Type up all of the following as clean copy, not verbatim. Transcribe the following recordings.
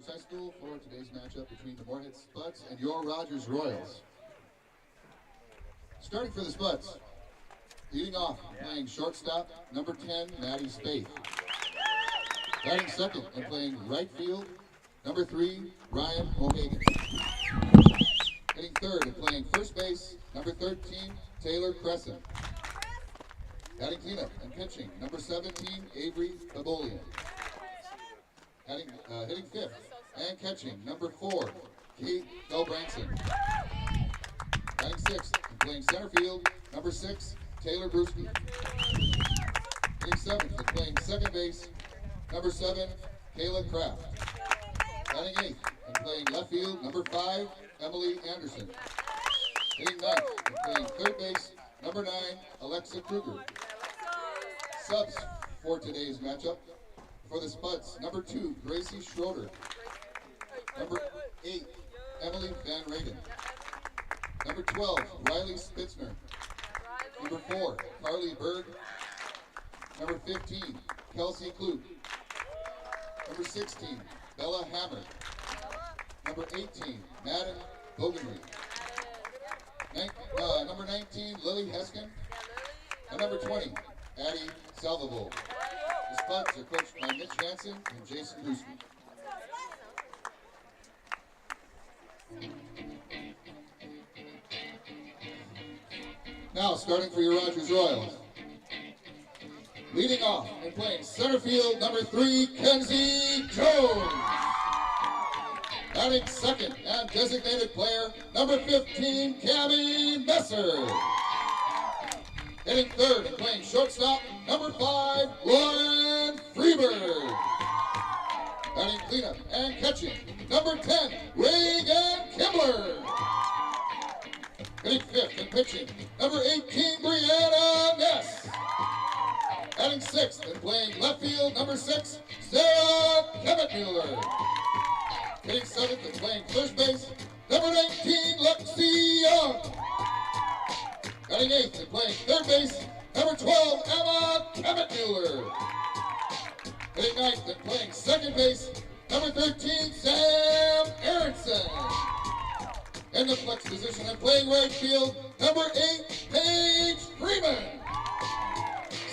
High School for today's matchup between the Moorhead Spuds and your Rogers Royals. Starting for the Spuds, leading off, playing shortstop, number 10, Maddie Spade. Batting second and playing right field, number 3, Ryan O'Hagan. Hitting third and playing first base, number 13, Taylor Crescent. Batting cleanup and pitching, number 17, Avery Babolian. Hitting fifth and catching, number 4, Kate Belbranson. Batting sixth and playing center field, number 6, Taylor Brewski. Hitting seventh and playing second base, number 7, Kayla Kraft. Batting eighth and playing left field, number 5, Emily Anderson. Hitting ninth and playing third base, number 9, Alexa Kruger. Subs for today's matchup. For the Spuds, number 2, Gracie Schroeder. Number 8, Emily Van Raden. Number 12, Riley Spitzner. Number 4, Carly Berg. Number 15, Kelsey Klug. Number 16, Bella Hammer. Number 18, Madden Bogenry. Number 19, Lily Heskin. And number 20, Addie Salvable. The Spuds are coached by Mitch Hansen and Jason Huski. Now, starting for your Rogers Royals. Leading off and playing center field, number 3, Kenzie Jones. Batting second and designated player, number 15, Cammie Messer. Hitting third and playing shortstop, number 5, Lauren Freeberg. Batting cleanup and catching, number 10, Reagan Kimbler. Hitting fifth and pitching, number 18, Brianna Ness. Batting sixth and playing left field, number 6, Sarah Kevitt-Mueller. Hitting seventh and playing first base, number 19, Lexi Young. Batting eighth and playing third base, number 12, Emma Kevitt-Mueller. Hitting ninth and playing second base, number 13, Sam Aronson. In the flex position and playing right field, number 8, Paige Freeman.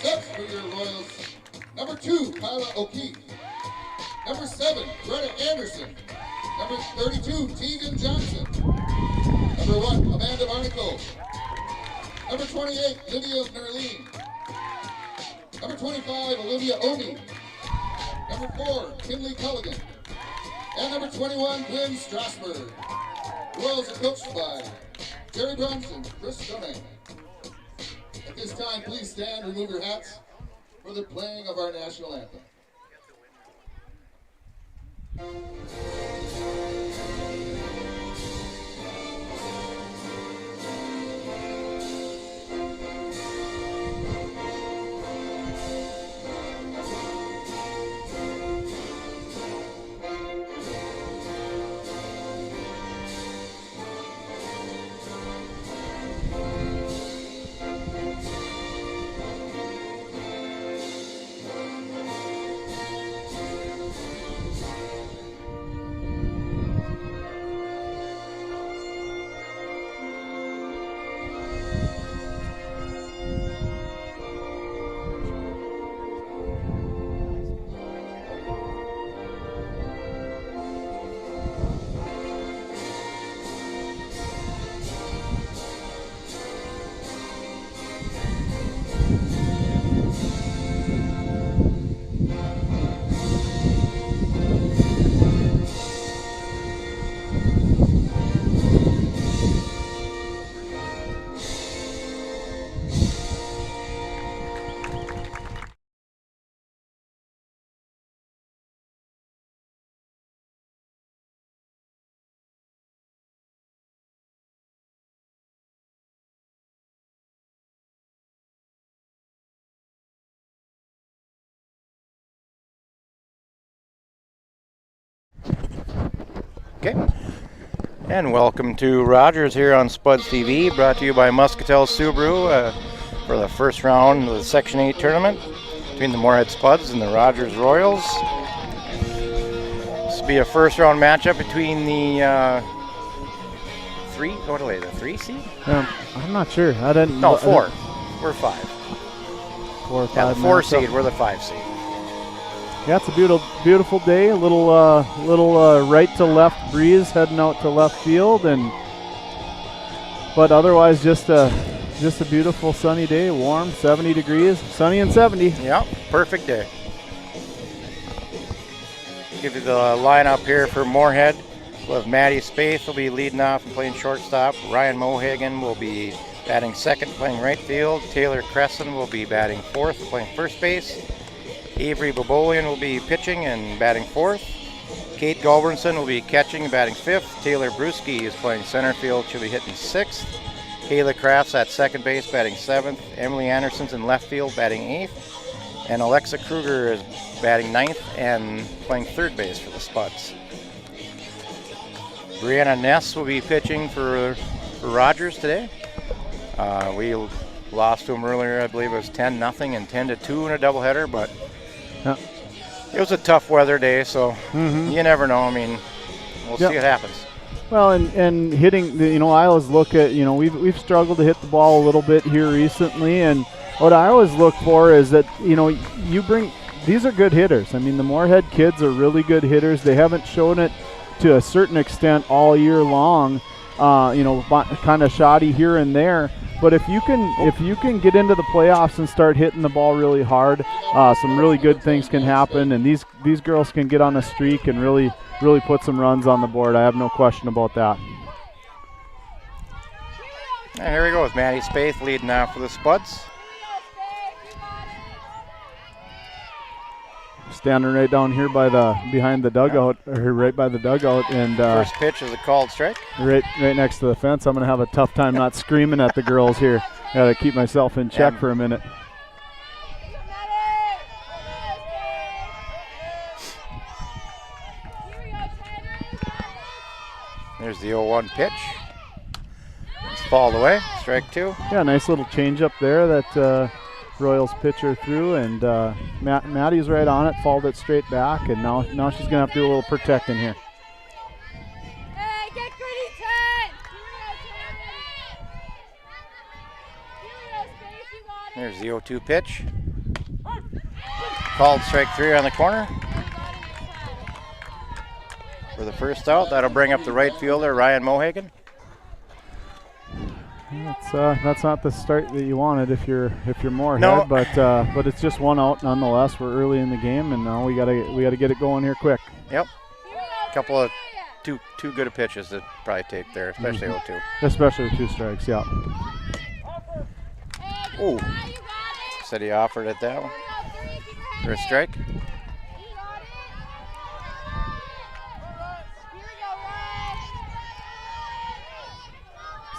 Subs for your Royals, number 2, Kyla O'Keefe. Number 7, Greta Anderson. Number 32, Tegan Johnson. Number 1, Amanda Barnacle. Number 28, Lydia Merlin. Number 25, Olivia Omi. Number 4, Kinley Culligan. And number 21, Glenn Strasberg. The Royals are coached by Jerry Brunson, Chris Stoney. At this time, please stand, remove your hats for the playing of our national anthem. Okay, and welcome to Rogers here on Spuds TV, brought to you by Muscatel Subaru for the first round of the Section 8 tournament between the Moorhead Spuds and the Rogers Royals. be a first-round matchup between the the 3 seed? I'm not sure. I didn't. No, 4. We're 5. 4 or 5. Yeah, the 4 seed. We're the 5 seed. Yeah, it's a beautiful day. A little right to left breeze heading out to left field, but otherwise just a beautiful sunny day. Warm, 70 degrees, sunny and 70. Yep, perfect day. Give you the lineup here for Moorhead. We'll have Maddie Spaeth will be leading off and playing shortstop. Ryan Mohagan will be batting second, playing right field. Taylor Cresson will be batting fourth, playing first base. Avery Bobolian will be pitching and batting fourth. Kate Gulbranson will be catching and batting fifth. Taylor Bruschi is playing center field. She'll be hitting sixth. Kayla Crafts at second base, batting seventh. Emily Anderson's in left field, batting eighth. And Alexa Kruger is batting ninth and playing third base for the Spuds. Brianna Ness will be pitching for Rogers today. We lost to them earlier. I believe it was 10-0 and 10-2 in a doubleheader, but it was a tough weather day, so you never know. I mean, we'll see what happens. Well, and hitting, I always look at, we've struggled to hit the ball a little bit here recently, and what I always look for is that, these are good hitters. I mean, the Moorhead kids are really good hitters. They haven't shown it to a certain extent all year long, kind of shoddy here and there. But if you can get into the playoffs and start hitting the ball really hard, some really good things can happen, and these girls can get on a streak and really put some runs on the board. I have no question about that. And here we go with Maddie Spaeth leading off for the Spuds. Standing right down here behind the dugout, or right by the dugout, and first pitch is a called strike. Right next to the fence. I'm going to have a tough time not screaming at the girls here. Got to keep myself in check for a minute. There's the 0-1 pitch. It's fouled away. Strike 2. Yeah, nice little change up there that Royals pitcher threw, and Maddie's right on it, fouled it straight back, and now she's going to have to do a little protecting here. Hey, get gritty, Ted! There's the 0-2 pitch. Called strike 3 on the corner. For the first out, that'll bring up the right fielder, Ryan Mohagan. That's not the start that you wanted if you're Moorhead, no. but it's just one out nonetheless. We're early in the game, and now we gotta get it going here quick. Yep. Couple of too good of pitches to probably take there, especially 0-2. Especially with 2 strikes, yeah. Ooh. Said he offered it that one for a strike.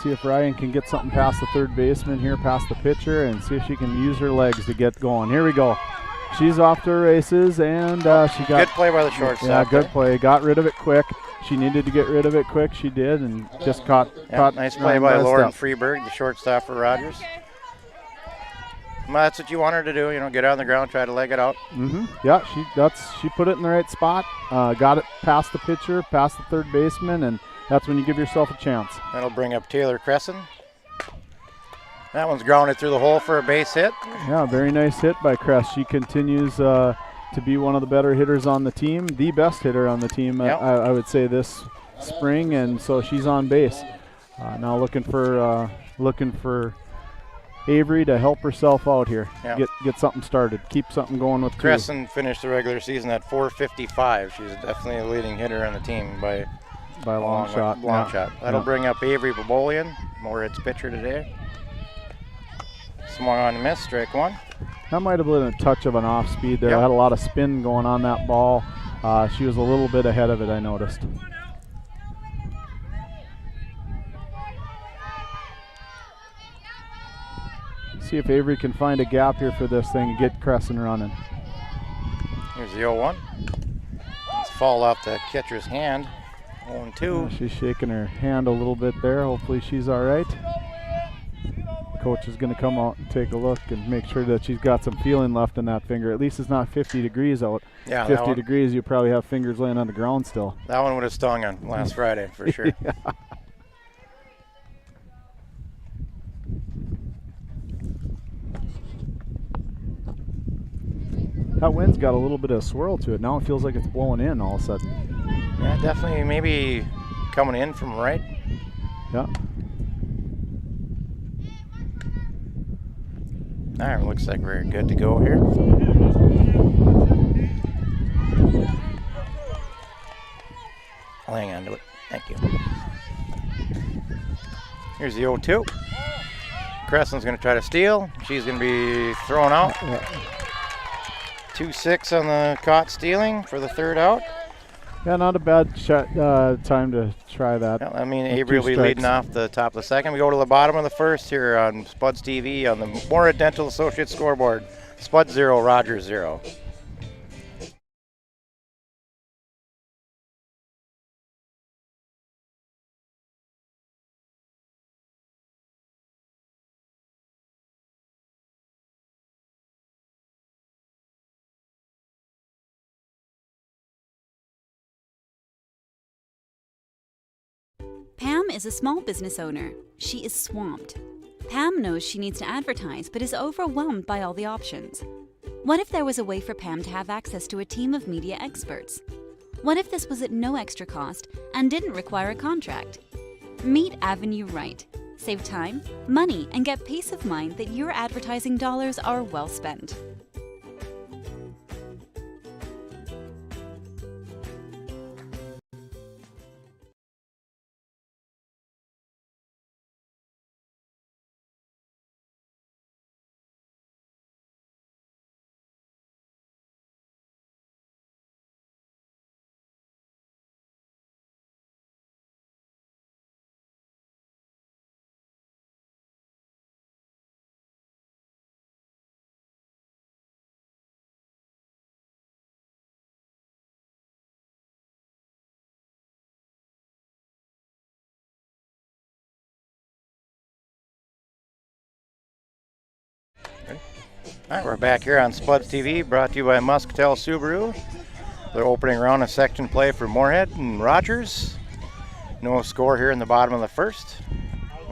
See if Ryan can get something past the third baseman here, past the pitcher, and see if she can use her legs to get going. Here we go. She's off to her races, and she got good play by the shortstop. Yeah, good play. Got rid of it quick. She needed to get rid of it quick. She did, and just caught. Nice play by Lauren Freeberg, the shortstop for Rogers. Well, that's what you want her to do. Get on the ground, try to leg it out. Yeah, she put it in the right spot. Got it past the pitcher, past the third baseman, and that's when you give yourself a chance. That'll bring up Taylor Cresson. That one's grounded through the hole for a base hit. Yeah, very nice hit by Cress. She continues to be one of the better hitters on the team, the best hitter on the team, yep. I would say this spring, and so she's on base. Now looking for Avery to help herself out here. Yep. Get something started. Keep something going with Cresson finished the regular season at .455. She's definitely a leading hitter on the team by a long shot. Shot. That'll bring up Avery Bobolian, Moorhead's pitcher today. Swung on and missed, strike 1. That might have been a touch of an off speed there. Yep. I had a lot of spin going on that ball. She was a little bit ahead of it, I noticed. See if Avery can find a gap here for this thing and get Cresson running. Here's the 0-1. It's fouled off the catcher's hand. 0-2. She's shaking her hand a little bit there. Hopefully she's all right. Coach is going to come out and take a look and make sure that she's got some feeling left in that finger. At least it's not 50 degrees out. Yeah, 50 degrees, you probably have fingers laying on the ground still. That one would have stung on last Friday for sure. Yeah. That wind's got a little bit of swirl to it. Now it feels like it's blowing in all of a sudden. Yeah, definitely maybe coming in from right. Yeah. All right, looks like we're good to go here. I'll hang on to it. Thank you. Here's the 0-2. Crescent's going to try to steal. She's going to be thrown out. 2-6 on the caught stealing for the third out. Yeah, not a bad time to try that. Yeah, I mean, Avery will be leading off the top of the second. We go to the bottom of the first here on Spuds TV on the Moorhead Dental Associates scoreboard. Spud 0, Rogers 0. Pam is a small business owner. She is swamped. Pam knows she needs to advertise, but is overwhelmed by all the options. What if there was a way for Pam to have access to a team of media experts? What if this was at no extra cost and didn't require a contract? Meet Avenue Right. Save time, money, and get peace of mind that your advertising dollars are well spent. All right, we're back here on Spuds TV, brought to you by Muscatel Subaru. They're opening round of section play for Moorhead and Rogers. No score here in the bottom of the first.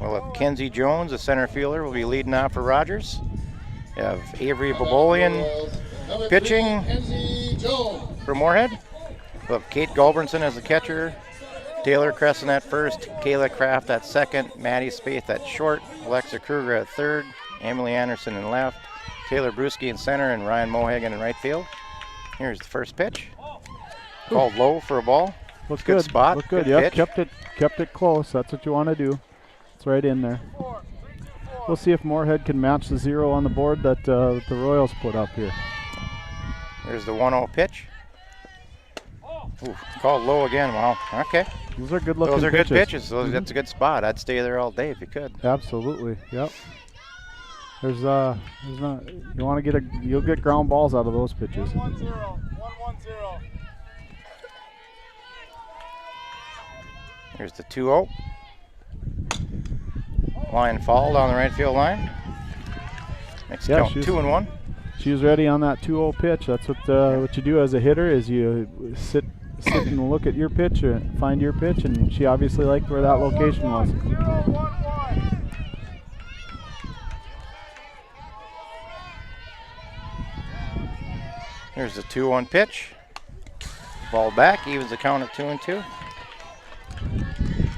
We'll have Kenzie Jones, the center fielder, will be leading off for Rogers. You have Avery Babolian pitching for Moorhead. We'll have Kate Gulbranson as the catcher. Taylor Crescent at first, Kayla Kraft at second, Maddie Spaeth at short, Alexa Kruger at third, Emily Anderson in left, Taylor Brusky in center, and Ryan Mohagan in right field. Here's the first pitch. Called low for a ball. Looks good spot. Looked good. Good Yep, pitch. kept it close. That's what you want to do. It's right in there. We'll see if Moorhead can match the 0 on the board that the Royals put up here. There's the 1-0 pitch. Ooh, called low again. Wow. Okay. Those are good looking Those are pitches. good pitches. That's a good spot. I'd stay there all day if you could. Absolutely. Yep. There's not. You want to you'll get ground balls out of those pitches. 1-1-0. Here's the 2-0. Line foul down the right field line. Makes it count 2-1. She was ready on that 2-0 pitch. That's what you do as a hitter is you sit and look at your pitch, find your pitch, and she obviously liked where that location was. 0-1-1. Here's the 2-1 pitch. Ball back, evens the count at 2-2.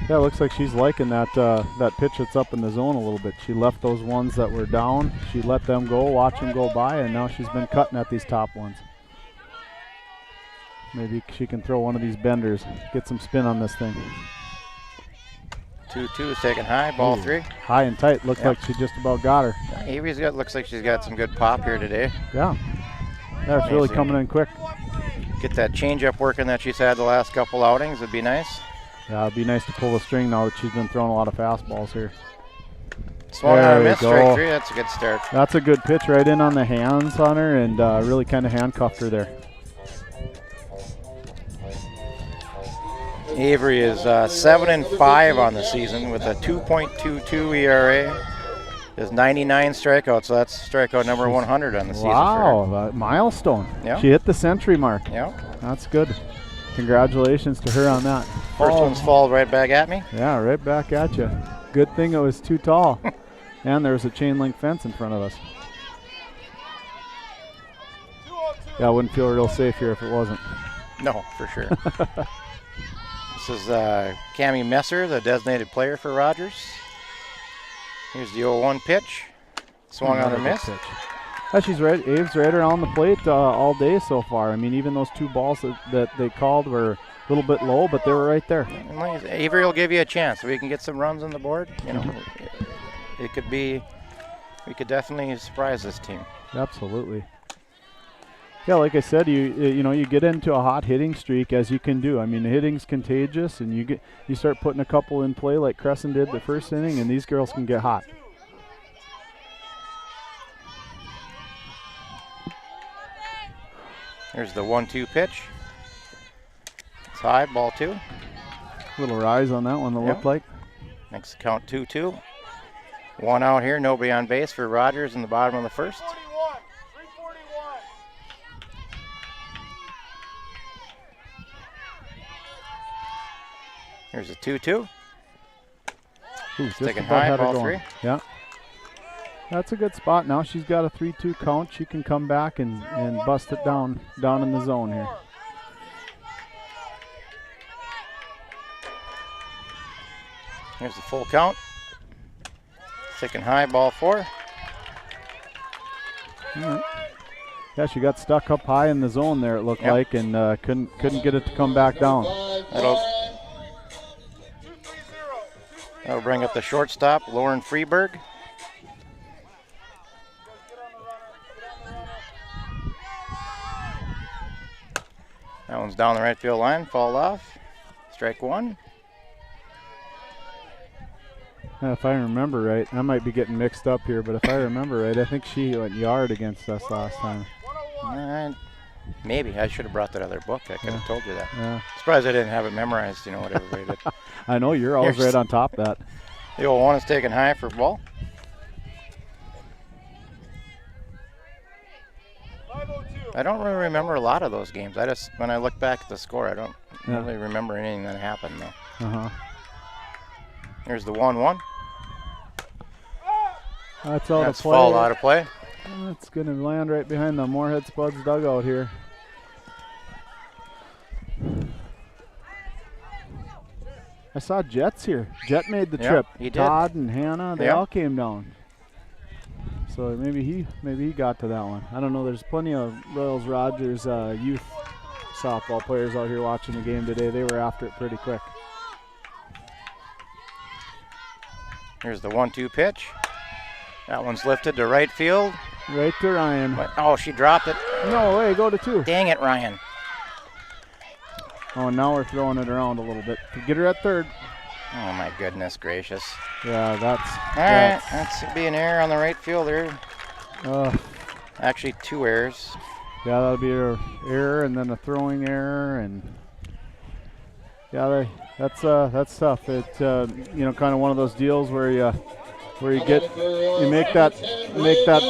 Yeah, it looks like she's liking that pitch that's up in the zone a little bit. She left those ones that were down. She let them go, watch them go by, and now she's been cutting at these top ones. Maybe she can throw one of these benders, get some spin on this thing. 2-2 is taken high, ball 3. High and tight, looks like she just about got her. Avery's looks like she's got some good pop here today. Yeah. Yeah, it's really coming in quick. Get that changeup working that she's had the last couple outings would be nice. Yeah, it'd be nice to pull the string now that she's been throwing a lot of fastballs here. Swung on a There miss, we strike go. 3. That's a good start. That's a good pitch right in on the hands on her and really kind of handcuffed her there. Avery is 7-5 on the season with a 2.22 ERA. Is 99 strikeouts, so that's strikeout number 100 on the season for her. Wow, milestone. Yeah. She hit the century mark. Yeah. That's good. Congratulations to her on that. First one's fall right back at me. Yeah, right back at you. Good thing it was too tall. And there was a chain link fence in front of us. Yeah, I wouldn't feel real safe here if it wasn't. No, for sure. This is Cammie Messer, the designated player for Rogers. Here's the 0-1 pitch. Swung on and missed. She's right. Abe's right around the plate all day so far. I mean, even those 2 balls that they called were a little bit low, but they were right there. Avery will give you a chance. We can get some runs on the board. You know, it could be. We could definitely surprise this team. Absolutely. Yeah, like I said, you get into a hot hitting streak as you can do. I mean, the hitting's contagious, and you start putting a couple in play like Crescent did the first inning, and these girls can get hot. Here's the 1-2 pitch. It's high, ball 2. Little rise on that one, it looked like. Next count 2-2. 1 out here, nobody on base for Rogers in the bottom of the first. 341. Here's a 2-2. Sticking about high, had her ball going. 3. Yeah. That's a good spot. Now she's got a 3-2 count. She can come back and bust it down in the zone here. Here's the full count. Sticking high, ball 4. Right. Yeah, she got stuck up high in the zone there, it looked like, and couldn't get it to come back down. That'll bring up the shortstop, Lauren Freeberg. That one's down the right field line, fouled off. Strike 1. If I remember right, I might be getting mixed up here, but if I remember right, I think she went yard against us last time. Maybe. I should have brought that other book. I could have told you that. Yeah. Surprised I didn't have it memorized, you know, what everybody did. I know, you're always right on top of that. The 0-1 is taken high for ball. 502. I don't really remember a lot of those games. When I look back at the score, I don't really remember anything that happened, though. Uh-huh. Here's the 1-1. That's out of play. Foul out of play. That's going to land right behind the Moorhead Spuds dugout here. I saw Jets here. Jet made the trip. He did. Todd and Hannah, they all came down. So maybe he got to that one. I don't know. There's plenty of Royals Rogers youth softball players out here watching the game today. They were after it pretty quick. Here's the 1-2 pitch. That one's lifted to right field. Right to Ryan. Oh, she dropped it. No way, go to 2. Dang it, Ryan. Oh, now we're throwing it around a little bit. Get her at 3rd. Oh, my goodness gracious. Yeah, that's... All right, that's be an error on the right fielder. Actually, 2 errors. Yeah, that'll be an error and then a throwing error, and yeah, that's tough. It's kind of one of those deals where you make that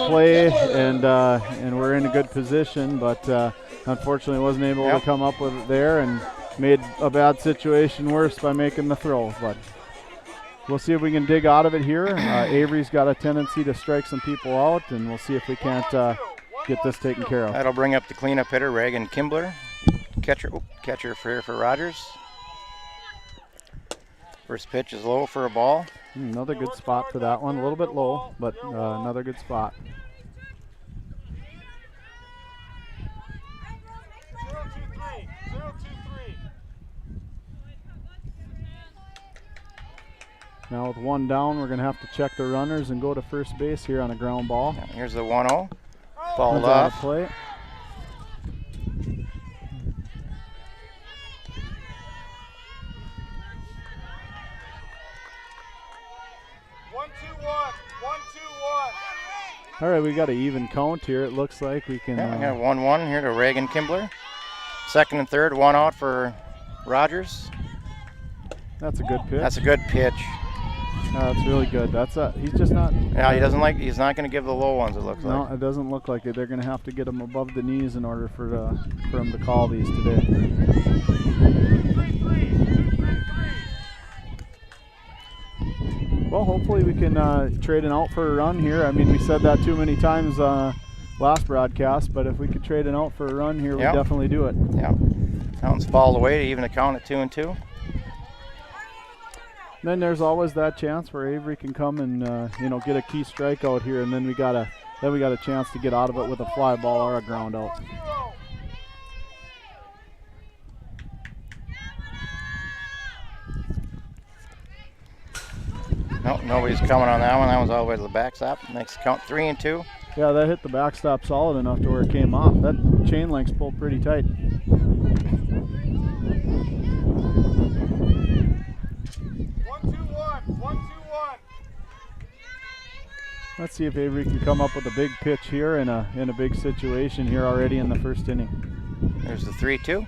play, and we're in a good position, but unfortunately wasn't able to come up with it there, and made a bad situation worse by making the throw. But we'll see if we can dig out of it here. Avery's got a tendency to strike some people out, and we'll see if we can't get this taken care of. That'll bring up the cleanup hitter, Reagan Kimbler. Catcher for Rogers. First pitch is low for a ball. Another good spot for that one. A little bit low, but another good spot. 0-2-3. Now with 1 down, we're going to have to check the runners and go to first base here on a ground ball. Here's the 1-0. Fouled That's out of off. play. All right, we got an even count here. It looks like we can. Yeah, we got 1-1 here to Reagan Kimbler. 2nd and 3rd, 1 out for Rogers. That's a good pitch. That's a good pitch. That's really good. He's just not. Yeah, he's not going to give the low ones, it looks No, like. it doesn't look like it. They're going to have to get him above the knees in order for him to call these today. Well, hopefully we can trade an out for a run here. I mean, we said that too many times last broadcast, but if we could trade an out for a run here, we'd definitely do it. Yeah. Counts fall away to even the count at 2-2. Then there's always that chance where Avery can come and get a key strikeout here, and then we got a chance to get out of it with a fly ball or a ground out. Nope, nobody's coming on that one. That was all the way to the backstop. Makes the count 3-2. Yeah, that hit the backstop solid enough to where it came off. That chain link's pulled pretty tight. 1-2-1. Let's see if Avery can come up with a big pitch here in a big situation here already in the first inning. There's the 3-2.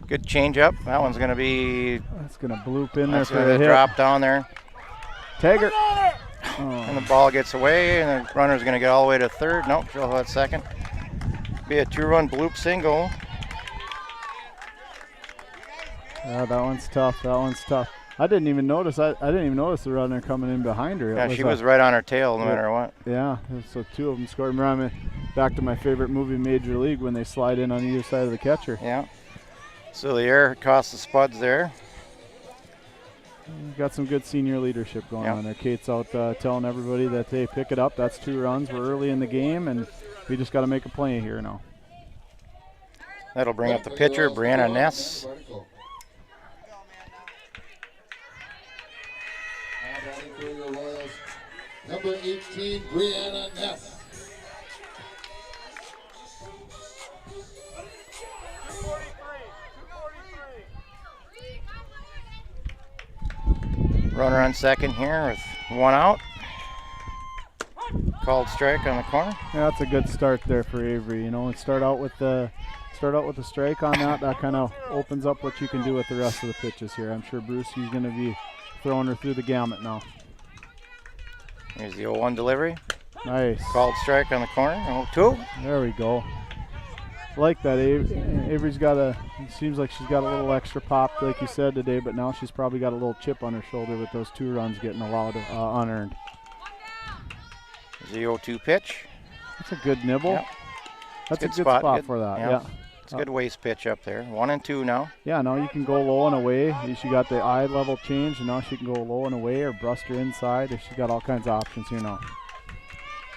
Good changeup. That one's going to be. That's going to bloop in there That's for going a to hit. drop down there. Tagger. And the ball gets away, and the runner's going to get all the way to third. Nope, drill at second. Be a 2-run bloop single. Yeah, that one's tough. I didn't even notice. I didn't even notice the runner coming in behind her. Yeah, she was right on her tail no matter what. Yeah, so two of them scored. Remember, back to my favorite movie, Major League, when they slide in on either side of the catcher. Yeah. So the air cost the Spuds there. Got some good senior leadership going on there. Kate's out telling everybody that, hey, pick it up. That's 2 runs. We're early in the game, and we just got to make a play here now. That'll bring up the pitcher, Brianna Ness. Number 18, Brianna Ness. Runner on second here with 1 out. Called strike on the corner. Yeah, that's a good start there for Avery. And start out with the strike on that. That kind of opens up what you can do with the rest of the pitches here. I'm sure Bruce, he's going to be throwing her through the gamut now. Here's the 0-1 delivery. Nice. Called strike on the corner. 0-2. There we go. Like that. Avery's got it seems like she's got a little extra pop, like you said today, but now she's probably got a little chip on her shoulder with those 2 runs getting allowed unearned. The 0-2 pitch. That's a good nibble. Yep. That's a good spot for that. Yeah. It's a good waist pitch up there. 1-2 now. Yeah, now you can go low and away. She got the eye level change, and now she can go low and away or brust her inside. She's got all kinds of options here now.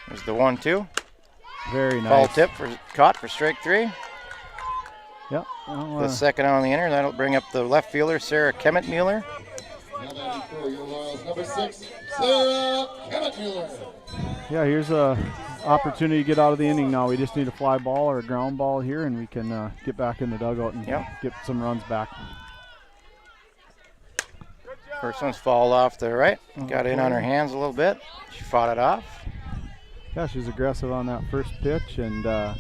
There's the 1-2. Very nice. Ball tip caught for strike 3. Yep. The second on the inner. That'll bring up the left fielder, Sarah Kemet-Mueller. Number 6, Sarah Kemet-Mueller. Yeah, here's a opportunity to get out of the inning now. We just need a fly ball or a ground ball here, and we can get back in the dugout and get some runs back. First one's fouled off the right. Got in on her hands a little bit. She fought it off. Yeah, she's aggressive on that first pitch and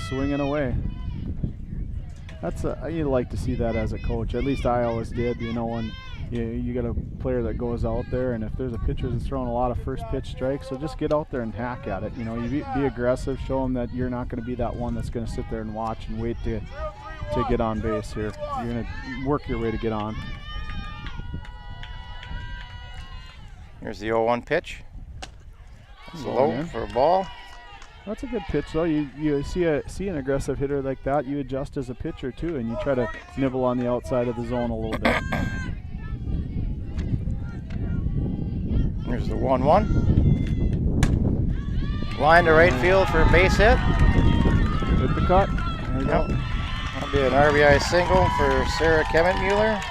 swinging away. You like to see that as a coach. At least I always did. When you got a player that goes out there, and if there's a pitcher that's throwing a lot of first pitch strikes, so just get out there and hack at it. You be aggressive. Show them that you're not going to be that one that's going to sit there and watch and wait to get on base here. You're going to work your way to get on. Here's the 0-1 pitch. It's low for a ball. That's a good pitch, though. You see an aggressive hitter like that, you adjust as a pitcher too, and you try to nibble on the outside of the zone a little bit. Here's the 1-1. Line to right field for a base hit. Hit the cut. There you go. That'll be an RBI single for Sarah Kemet-Mueller.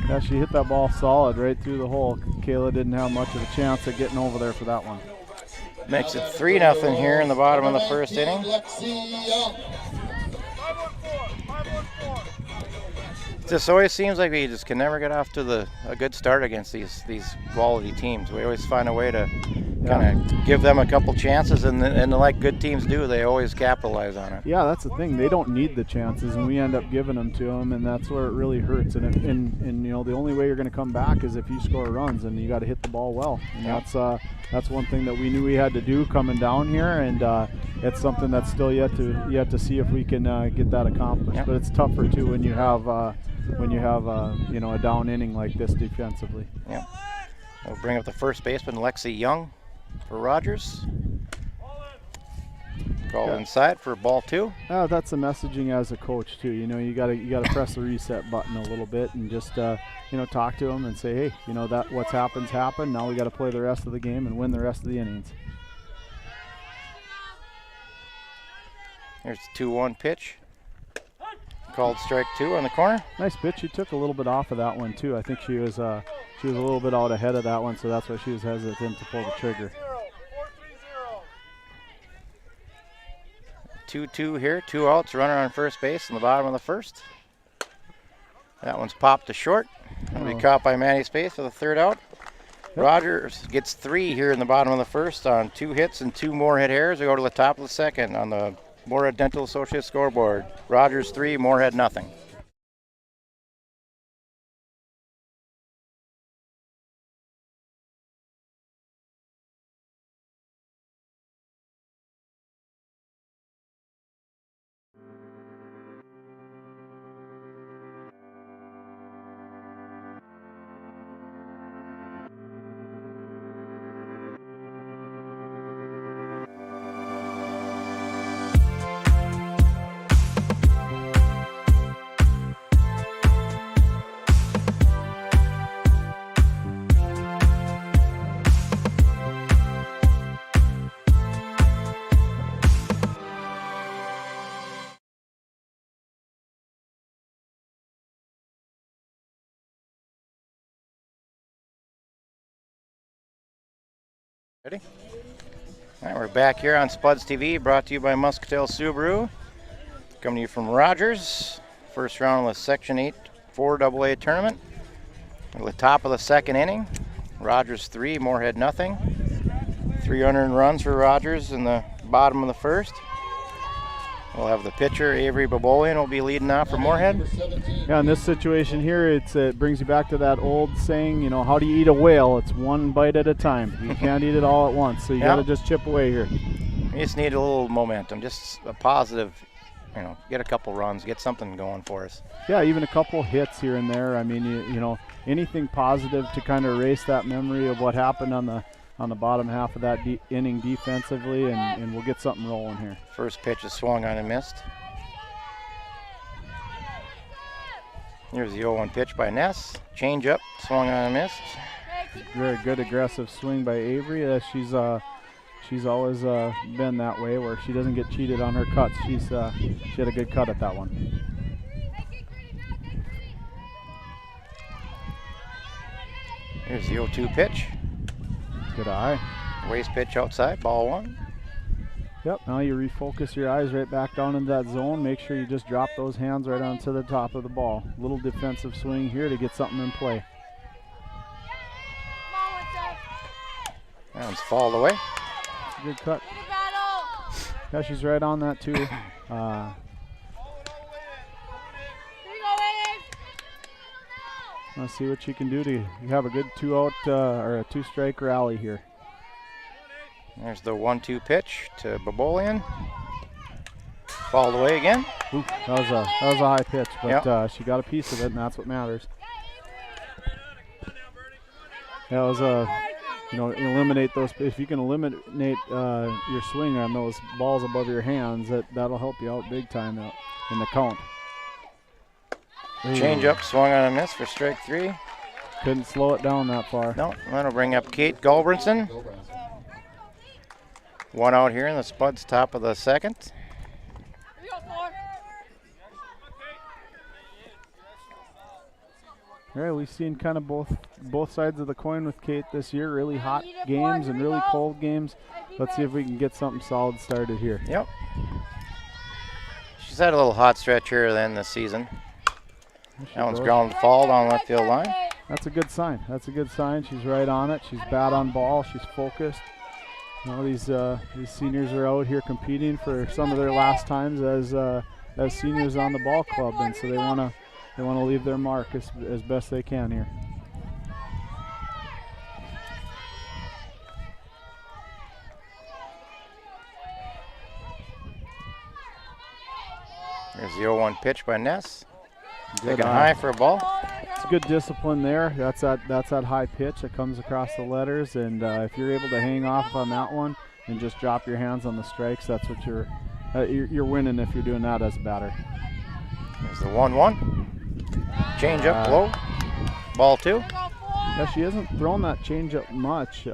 Yeah, she hit that ball solid right through the hole. Kayla didn't have much of a chance of getting over there for that one. Makes it 3-0 here in the bottom of the first inning. It just always seems like we just can never get off to a good start against these quality teams. We always find a way to kind of give them a couple chances, and like good teams do, they always capitalize on it. Yeah, that's the thing. They don't need the chances, and we end up giving them to them, and that's where it really hurts. And you know, the only way you're going to come back is if you score runs, and you got to hit the ball well. And that's one thing that we knew we had to do coming down here, and it's something that's still yet to see if we can get that accomplished. Yep. But it's tougher too when you have you know, a down inning like this defensively. Yeah. We'll bring up the first baseman, Lexi Young, for Rogers. Call inside for ball 2. That's the messaging as a coach too. You know, you gotta press the reset button a little bit and just you know, talk to them and say, hey, you know, that what's happened. Now we got to play the rest of the game and win the rest of the innings. Here's the 2-1 pitch. Called strike 2 on the corner. Nice pitch. She took a little bit off of that one too. I think she was a little bit out ahead of that one, so that's why she was hesitant to pull the trigger. 2-2 here, 2 outs, runner on first base in the bottom of the first. That one's popped to short. It'll be caught by Maddie Spaeth for the 3rd out. Yep. Rogers gets 3 here in the bottom of the first on 2 hits and 2 Moorhead errors. We go to the top of the second on the Moorhead Dental Associates scoreboard. Rogers 3, Moorhead nothing. Ready? All right, we're back here on Spuds TV, brought to you by Muscatel Subaru. Coming to you from Rogers. First round of the Section 8 4AA tournament. At the top of the second inning, Rogers 3, Moorhead nothing. 300 runs for Rogers in the bottom of the first. We'll have the pitcher, Avery Babolian, will be leading off for Moorhead. Yeah, in this situation here, it brings you back to that old saying, you know, how do you eat a whale? It's one bite at a time. You can't eat it all at once, so you got to just chip away here. We just need a little momentum, just a positive, you know, get a couple runs, get something going for us. Yeah, even a couple hits here and there. I mean, you know, anything positive to kind of erase that memory of what happened on the bottom half of that inning defensively, and we'll get something rolling here. First pitch is swung on and missed. Here's the 0-1 pitch by Ness. Change up, swung on and missed. Very good aggressive swing by Avery. She's always been that way, where she doesn't get cheated on her cuts. She had a good cut at that one. Here's the 0-2 pitch. Good eye. Waste pitch outside, ball 1. Yep, now you refocus your eyes right back down in that zone. Make sure you just drop those hands right onto the top of the ball. Little defensive swing here to get something in play. That one's fouled away. Good cut. Yeah, she's right on that too. Let's see what you can do to have a good 2-out or a 2-strike rally here. There's the 1-2 pitch to Babolian. Fouled away again. Ooh, that was a high pitch, but she got a piece of it, and that's what matters. That was you know, eliminate those. If you can eliminate your swing on those balls above your hands, that'll help you out big time in the count. Change up, swung on a miss for strike 3. Couldn't slow it down that far. No, that'll bring up Kate Galbranson. 1 out here in the Spuds, top of the second. All right, we've seen kind of both sides of the coin with Kate this year. Really hot games and really cold games. Let's see if we can get something solid started here. Yep. She's had a little hot stretch here then this season. That one's ground fall down left field line. That's a good sign. That's a good sign. She's right on it. She's bat on ball. She's focused. These seniors are out here competing for some of their last times as seniors on the ball club, and so they want to leave their mark as best they can here. There's the 0-1 pitch by Ness. Good Taking eye. high for a ball. It's good discipline there. That's that high pitch that comes across the letters, and if you're able to hang off on that one and just drop your hands on the strikes, that's what you're winning if you're doing that as a batter. There's the 1-1. Change up low. Ball 2. Yeah, she hasn't thrown that changeup much,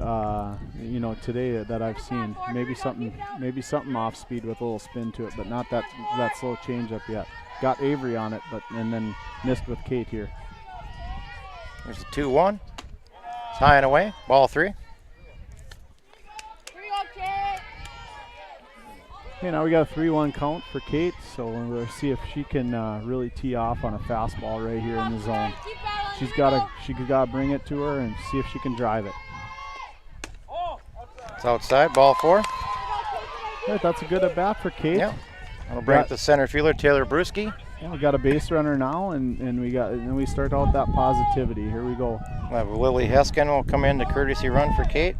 today that I've seen. Maybe something off speed with a little spin to it, but not that slow changeup yet. Got Avery on it, and then missed with Kate here. There's the 2-1. It's high and away. Ball 3. Okay, now we got a 3-1 count for Kate, so we'll see if she can really tee off on a fastball right here in the zone. She gotta bring it to her and see if she can drive it. It's outside. Ball 4. Right, that's a good at bat for Kate. Yeah. That'll bring up the center fielder Taylor Brusky. Yeah, we got a base runner now, and we start out that positivity. Here we go. We'll have Lily Heskin will come in to courtesy run for Kate.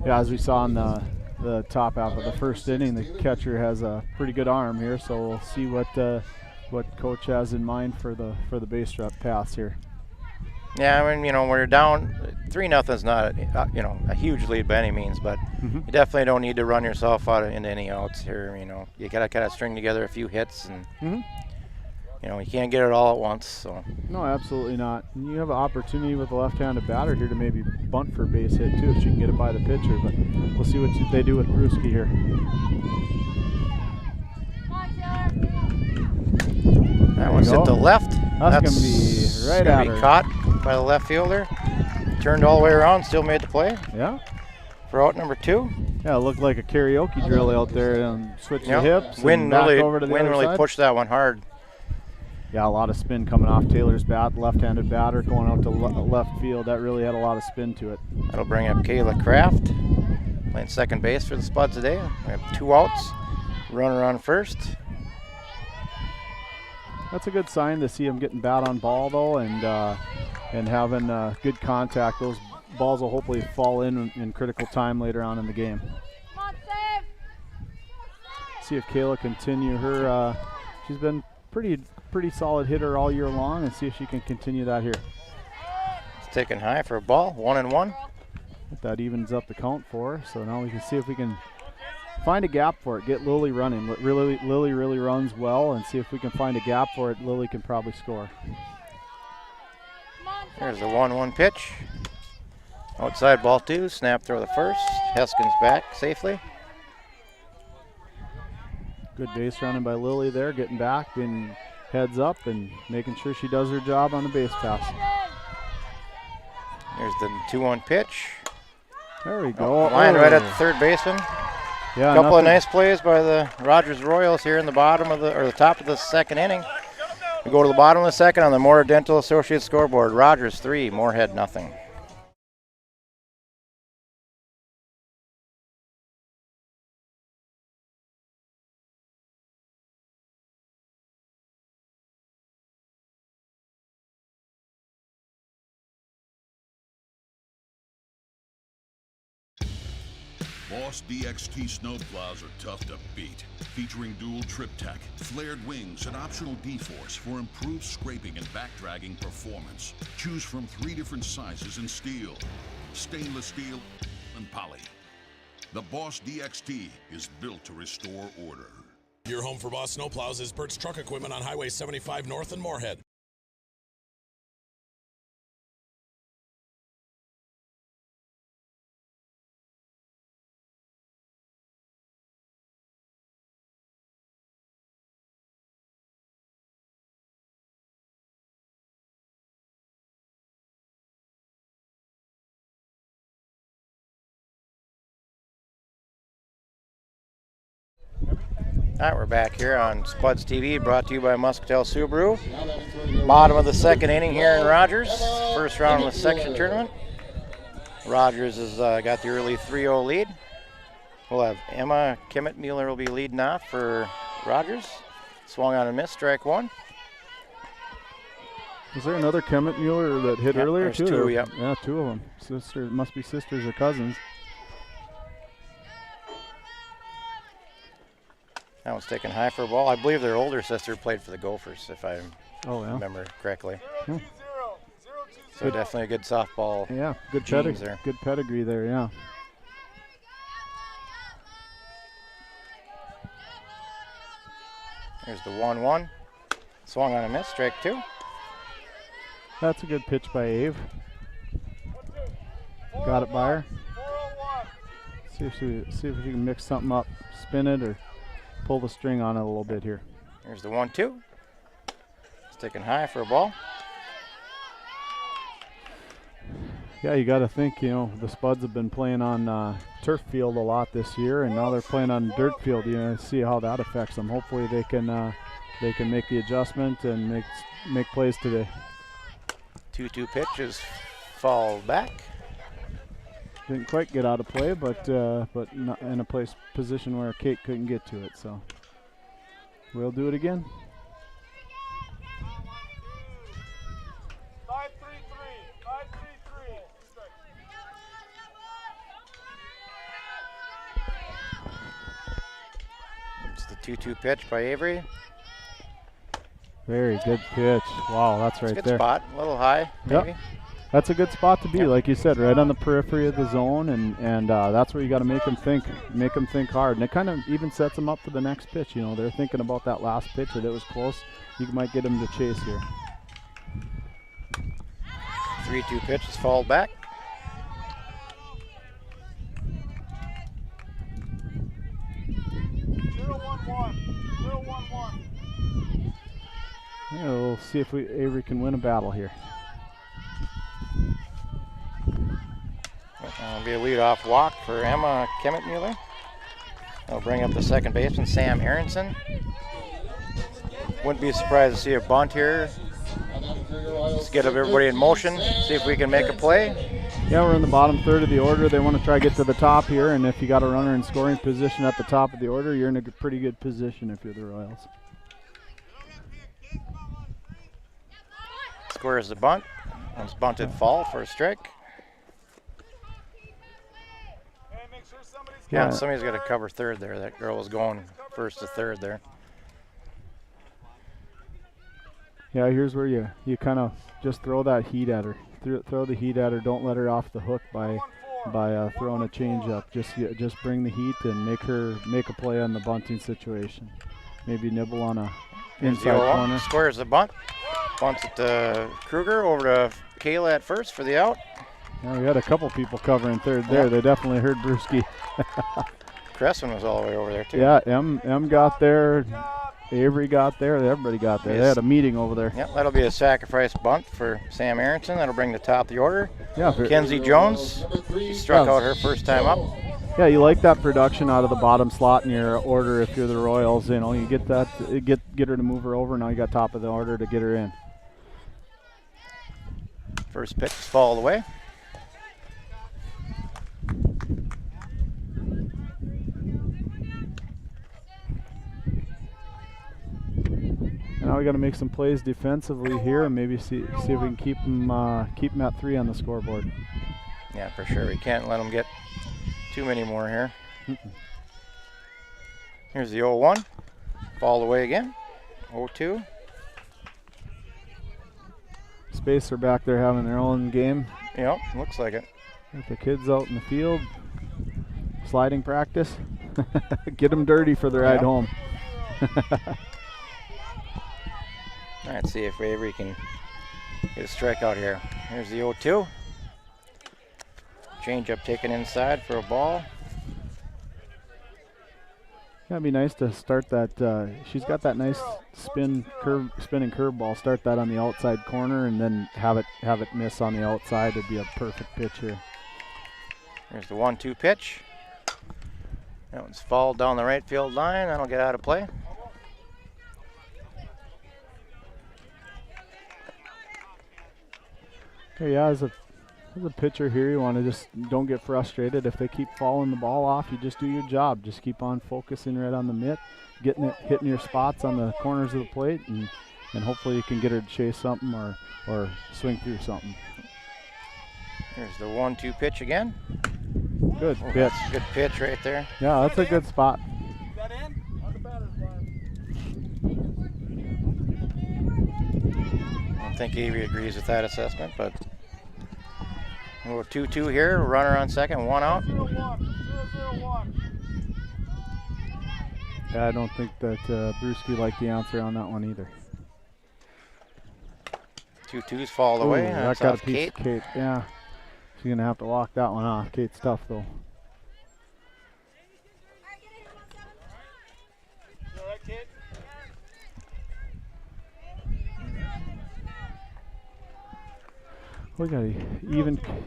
Yeah, as we saw in the top half of the first inning, the catcher has a pretty good arm here, so we'll see what coach has in mind for the base rep pass here. Yeah, I mean, when you're down 3-0's not a huge lead by any means, but you definitely don't need to run yourself out into any outs here. You gotta kind of string together a few hits, and you can't get it all at once. So no, absolutely not. And you have an opportunity with a left-handed batter here to maybe bunt for a base hit too if she can get it by the pitcher. But we'll see what they do with Brusky here. That one's hit to left. That's gonna be right gonna at be her. caught by the left fielder. Turned all the way around, still made the play Yeah. for out number 2. Yeah, it looked like a karaoke drill out there, and switch the Yep. hips. Wind and back really, over to the wind other really side. pushed that one hard. Yeah, a lot of spin coming off Taylor's bat, left-handed batter going out to left field. That really had a lot of spin to it. That'll bring up Kayla Kraft, playing second base for the Spuds today. We have 2 outs, runner on first. That's a good sign to see him getting bat on ball though, and having good contact. Those balls will hopefully fall in critical time later on in the game. See if Kayla continue her. She's been pretty solid hitter all year long, and see if she can continue that here. It's taken high for a ball, 1-1. That evens up the count for her. So now we can see if we can find a gap for it. Get Lily running. Lily really runs well, and see if we can find a gap for it. Lily can probably score. There's the 1-1 pitch. Outside ball 2, snap throw the first. Heskins back safely. Good base running by Lily there, getting back, being heads up, and making sure she does her job on the base pass. There's the 2-1 pitch. There we go. Line right at the third baseman. Yeah, A couple of nothing- nice plays by the Rogers Royals here in the bottom of the top of the second inning. We go to the bottom of the second on the Moorhead Dental Associates scoreboard. Rogers 3, Moorhead nothing. Boss DXT snowplows are tough to beat. Featuring dual trip tech, flared wings, and optional D-force for improved scraping and back dragging performance. Choose from 3 different sizes in steel, stainless steel, and poly. The Boss DXT is built to restore order. Your home for Boss Snowplows is Bert's Truck Equipment on Highway 75 North in Moorhead. All right, we're back here on Spuds TV, brought to you by Muscatel Subaru. Bottom of the second inning here in Rogers. First round of the section tournament. Rogers has got the early 3-0 lead. We'll have Emma Kimmitt-Mueller will be leading off for Rogers. Swung on and missed, strike one. Was there another Kemet-Mueller that hit earlier there's too? two, yep. Yeah, two of them. Sisters, must be sisters or cousins. That one's taken high for a ball. I believe their older sister played for the Gophers, if I remember correctly. So definitely a good softball. Yeah, good genes there. Good pedigree there, yeah. Here's the 1-1. Swung on a miss, strike two. That's a good pitch by Ave. Got it by her. See if she can mix something up, spin it, or pull the string on it a little bit here. Here's the 1-2. It's taken high for a ball. Yeah, you got to think, you know, the Spuds have been playing on turf field a lot this year, and now they're playing on dirt field. You know, see how that affects them. Hopefully they can make the adjustment and make plays today. 2-2 pitch is fouled back. Didn't quite get out of play, but not in a position where Kate couldn't get to it. So we'll do it again. 5-3-3. It's the 2-2 pitch by Avery. Very good pitch. Wow, that's right Good there. spot, a little high, maybe. Yep. That's a good spot to be, like you said, right on the periphery of the zone, and that's where you got to make them think hard, and it kind of even sets them up for the next pitch. You know, they're thinking about that last pitch, and it was close. You might get them to chase here. 3-2 pitch is fouled back. Yeah, we'll see if Avery can win a battle here. That'll be a leadoff walk for Emma Kemet-Mueller. That'll bring up the second baseman, Sam Aronson. Wouldn't be surprised to see a bunt here. Let's get everybody in motion, see if we can make a play. Yeah, we're in the bottom third of the order. They want to try to get to the top here, and if you got a runner in scoring position at the top of the order, you're in a pretty good position if you're the Royals. Squares the bunt. One's bunted foul for a strike. Yeah, somebody's got to cover third there. That girl was going first to third there. Yeah, here's where you kind of just throw that heat at her. Throw the heat at her. Don't let her off the hook by throwing a changeup. Just bring the heat and make a play on the bunting situation. Maybe nibble on a inside corner. Squares the bunt. Bunts it to Kruger, over to Kayla at first for the out. Yeah, we had a couple people covering third there. Yep. They definitely heard Brewski. Cresson was all the way over there too. Yeah, M got there. Avery got there. Everybody got there. They had a meeting over there. Yep, that'll be a sacrifice bunt for Sam Aronson. That'll bring the top of the order. Yeah, Kenzie Jones, she struck out her first time up. Yeah, you like that production out of the bottom slot in your order if you're the Royals. You know, you get that, get her to move her over. Now you got top of the order to get her in. First pitch is fouled away. Now we got to make some plays defensively here, and maybe see if we can keep them at 3 on the scoreboard. Yeah, for sure. We can't let them get too many more here. Here's the 0-1. Fouled away again. 0-2. Spacer back there having their own game. Yep, looks like it. Got the kids out in the field. Sliding practice. Get them dirty for the ride home. All right, see if Avery can get a strikeout here. Here's the 0-2. Change-up taken inside for a ball. That'd be nice to start that. She's got that nice spinning curveball. Start that on the outside corner and then have it miss on the outside. It'd be a perfect pitch here. Here's the 1-2 pitch. That one's fouled down the right field line. That'll get out of play. Okay, yeah, it As a pitcher here, you want to just don't get frustrated. If they keep fouling the ball off, you just do your job. Just keep on focusing right on the mitt, getting it, hitting your spots on the corners of the plate, and hopefully you can get her to chase something or swing through something. Here's the 1-2 pitch again. Good pitch. That's a good pitch right there. Yeah, that's a good spot. Is that in? On the batter's line. I don't think Avery agrees with that assessment, but we're 2-2 here. Runner on second, 1 out. 0-1. 0-0-1. Yeah, I don't think that Brewski liked the answer on that one either. 2-2s fall away. Ooh, that That's got off a piece Kate. of Kate. Yeah, she's gonna have to walk that one off. Kate's tough though. You all right, kid? We got a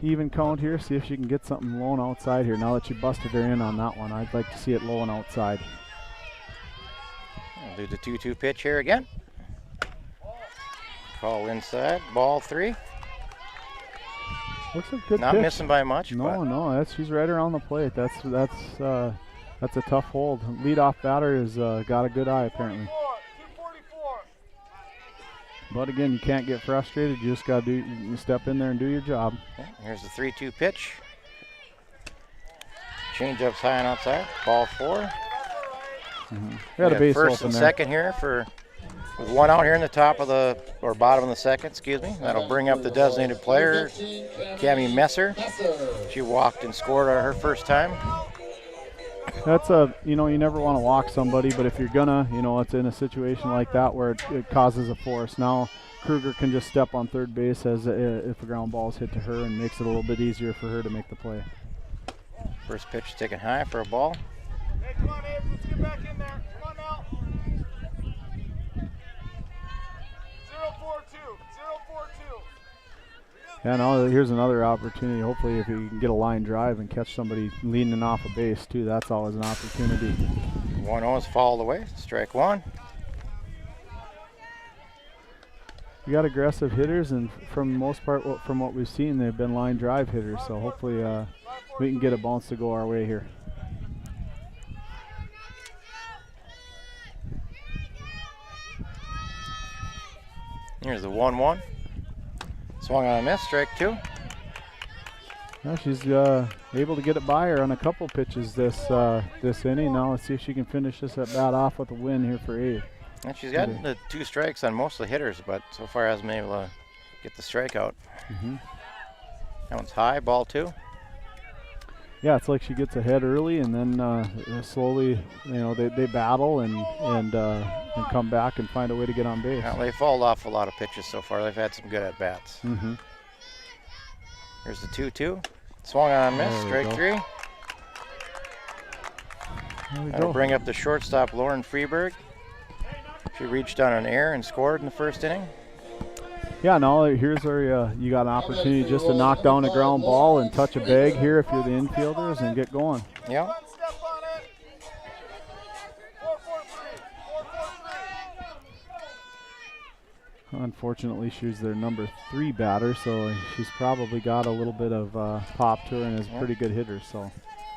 even count here. See if she can get something low and outside here. Now that she busted her in on that one, I'd like to see it low and outside. We'll do the 2-2 pitch here again. Call inside, ball 3. Looks like a good Not pitch. missing by much. but No, she's right around the plate. That's a tough hold. Leadoff batter has got a good eye apparently. 244. But again, you can't get frustrated. You just got to you step in there and do your job. Yeah, here's the 3-2 pitch. Change-up's high and outside. Ball 4. We had a base first open and there. second here with one out here in the top of the, or bottom of the second, excuse me. That'll bring up the designated player, Cammie Messer. She walked and scored her first time. That's you never want to walk somebody, but if you're gonna, it's in a situation like that where it causes a force. Now Kruger can just step on third base as if a ground ball is hit to her, and makes it a little bit easier for her to make the play. First pitch taken high for a ball. Hey, come on, Abe, let's get back in there. Come on now. 0-4-2. 0-4-2. Yeah, no, here's another opportunity. Hopefully if you can get a line drive and catch somebody leaning off a base too, that's always an opportunity. 1-0 is fouled away. Strike one. We got aggressive hitters, and from the most part, from what we've seen, they've been line drive hitters. So hopefully we can get a bounce to go our way here. Here's the 1-1. Swung on a miss, strike two. Well, she's able to get it by her on a couple pitches this inning. Now let's see if she can finish this at bat off with a win here for Abe. And she's got the 2 strikes on most of the hitters, but so far hasn't been able to get the strikeout. That one's high, ball 2. Yeah, it's like she gets ahead early, and then slowly, they battle and come back and find a way to get on base. Well, they've fallen off a lot of pitches so far. They've had some good at bats. Here's the 2-2. Swung on a miss, strike 3. That'll bring up the shortstop, Lauren Freeberg. She reached on an air and scored in the first inning. Yeah, no, here's where you got an opportunity just to knock down a ground ball and touch a bag here if you're the infielders and get going. Yeah. Step on it. 4-4-3. 4-4-3. Unfortunately, she's their number 3 batter, so she's probably got a little bit of pop to her and is a pretty good hitter. So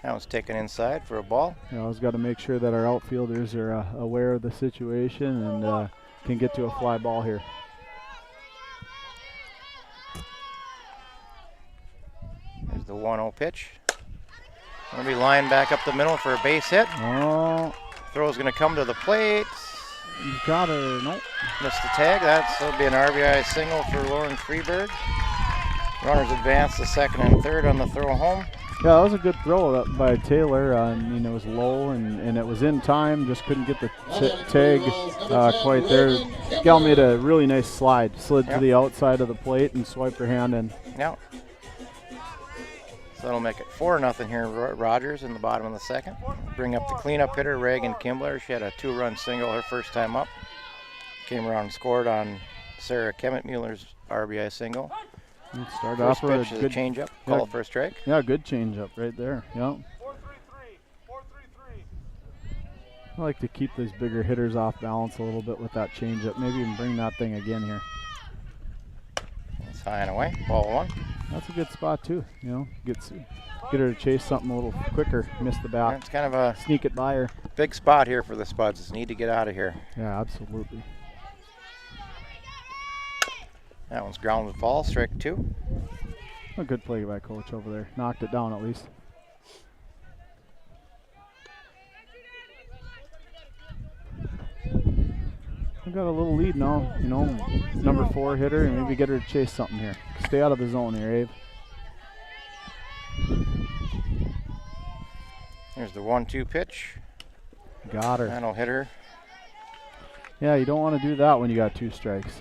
that was taken inside for a ball. I've got to make sure that our outfielders are aware of the situation and can get to a fly ball here. There's the 1-0 pitch. Going to be lined back up the middle for a base hit. Oh, Throw's going to come to the plate. you got her. Nope. Missed the tag. That'll be an RBI single for Lauren Freeberg. Runners advance to second and third on the throw home. Yeah, that was a good throw by Taylor. It was low and it was in time. Just couldn't get the tag quite there. Gal made a really nice slide. Slid to the outside of the plate and swiped her hand in. Yeah. So that'll make it 4-0 here. Rogers in the bottom of the second. Bring up the cleanup hitter, Reagan Kimbler. She had a 2-run single her first time up. Came around and scored on Sarah Kemet-Mueller's RBI single. Start First off with pitch a is good a change-up, call for a strike. Yeah, good change-up right there. Yeah. 4-3-3. 4-3-3. I like to keep these bigger hitters off balance a little bit with that change-up. Maybe even bring that thing again here. It's high and away, ball 1. That's a good spot too. You know, get her to chase something a little quicker. Miss the bat. It's kind of a sneak it by her. Big spot here for the Spuds. Need to get out of here. Yeah, absolutely. That one's grounded ball, strike 2. A good play by coach over there. Knocked it down at least. We got a little lead now, you know, number 4 hitter, and maybe get her to chase something here. Stay out of the zone here, Abe. There's the 1-2 pitch. Got her. That'll hit her. Yeah, you don't want to do that when you got 2 strikes.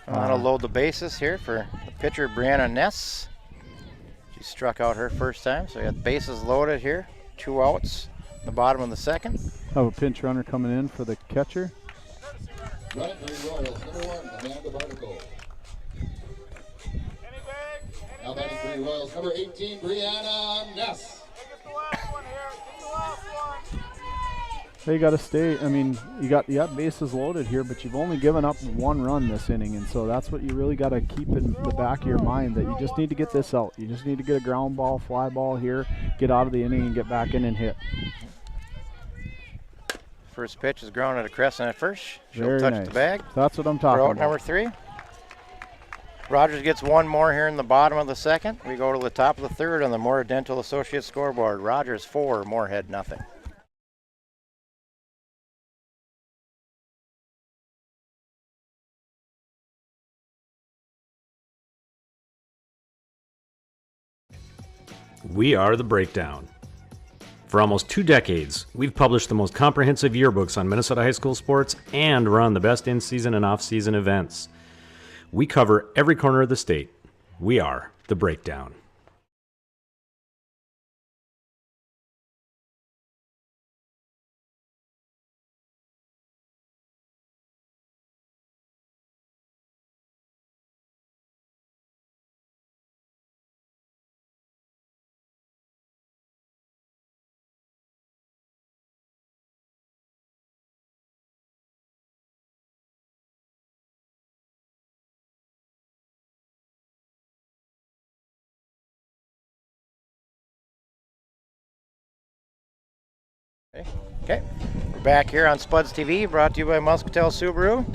That'll load the bases here for the pitcher, Brianna Ness. She struck out her first time, so we got bases loaded here. 2 outs in the bottom of the second. Have a pinch runner coming in for the catcher. Running for the Royals, number 1, Amanda Bartico. Now batting for the Royals, number 18, Brianna Ness. They got to stay. I mean, you got bases loaded here, but you've only given up 1 run this inning, and so that's what you really got to keep in the back of your mind, that you just need to get this out. You just need to get a ground ball, fly ball here, get out of the inning and get back in and hit. First pitch is grounded to Crescent at first. She'll Very touch nice. the bag. That's what I'm talking For out about. number 3. Rogers gets 1 more here in the bottom of the second. We go to the top of the third on the Moorhead Dental Associates scoreboard. Rogers 4, Moorhead nothing. We are The Breakdown. For almost 2 decades, we've published the most comprehensive yearbooks on Minnesota high school sports and run the best in-season and off-season events. We cover every corner of the state. We are The Breakdown. Okay, we're back here on Spuds TV, brought to you by Muscatel Subaru.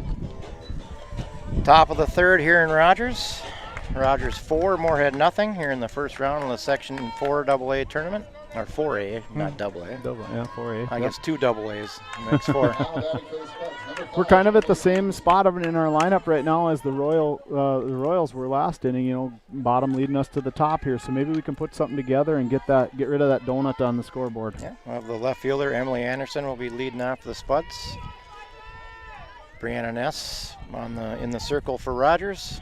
Top of the third here in Rogers. Rogers 4, Moorhead nothing here in the first round of the Section 4 AA tournament. Or 4A, not double A. Yeah, 4A. I guess 2 double A's makes 4. We're kind of at the same spot in our lineup right now as the Royals were last inning. You know, bottom leading us to the top here. So maybe we can put something together and get rid of that donut on the scoreboard. Yeah, well, the left fielder Emily Anderson will be leading off the Spuds. Brianna Ness in the circle for Rogers.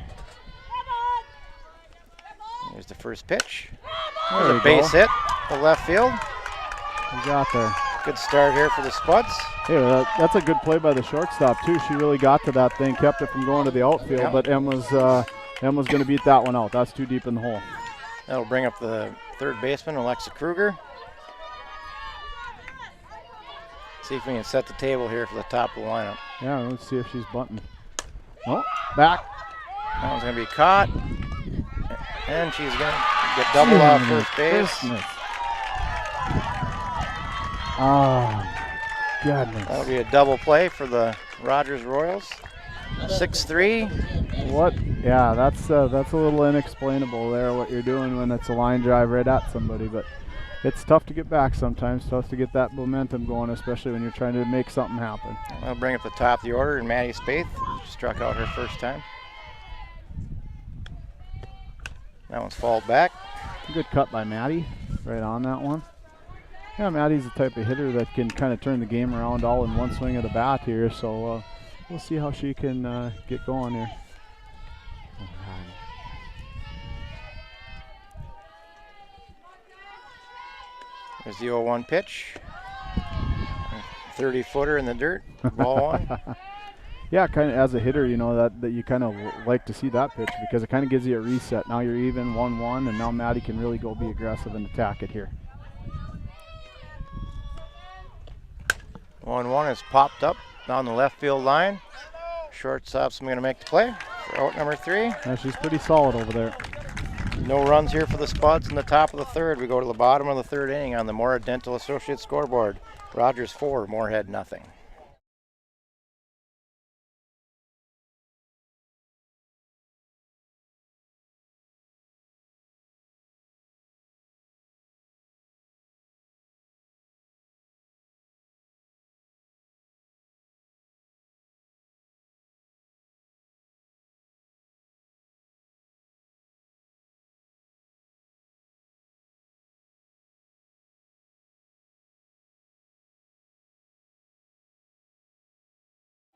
Here's the first pitch. There's a base hit to left field. We got there. Good start here for the Spuds. Yeah, that's a good play by the shortstop too. She really got to that thing, kept it from going to the outfield, yeah. But Emma's going to beat that one out. That's too deep in the hole. That'll bring up the third baseman, Alexa Kruger. See if we can set the table here for the top of the lineup. Yeah, let's see if she's bunting. Oh, back. That one's going to be caught. And she's going to get doubled off first base. Oh, goodness. That'll be a double play for the Rogers Royals. 6-3. What? Yeah, that's a little inexplainable there, what you're doing when it's a line drive right at somebody. But it's tough to get back sometimes. Tough to get that momentum going, especially when you're trying to make something happen. I'll bring up the top of the order, and Maddie Spaeth struck out her first time. That one's fouled back. Good cut by Maddie, right on that one. Yeah, Maddie's the type of hitter that can kind of turn the game around all in one swing of the bat here, so we'll see how she can get going here. There's the 0-1 pitch. 30-footer in the dirt, ball 1. Yeah, kind of as a hitter, you know, that you kind of like to see that pitch because it kind of gives you a reset. Now you're even 1-1, and now Maddie can really go be aggressive and attack it here. 1-1 is popped up down the left field line. Shortstop's going to make the play for out number 3. Yeah, she's pretty solid over there. No runs here for the Spuds in the top of the third. We go to the bottom of the third inning on the Moorhead Dental Associates scoreboard. Rogers 4, Moorhead nothing.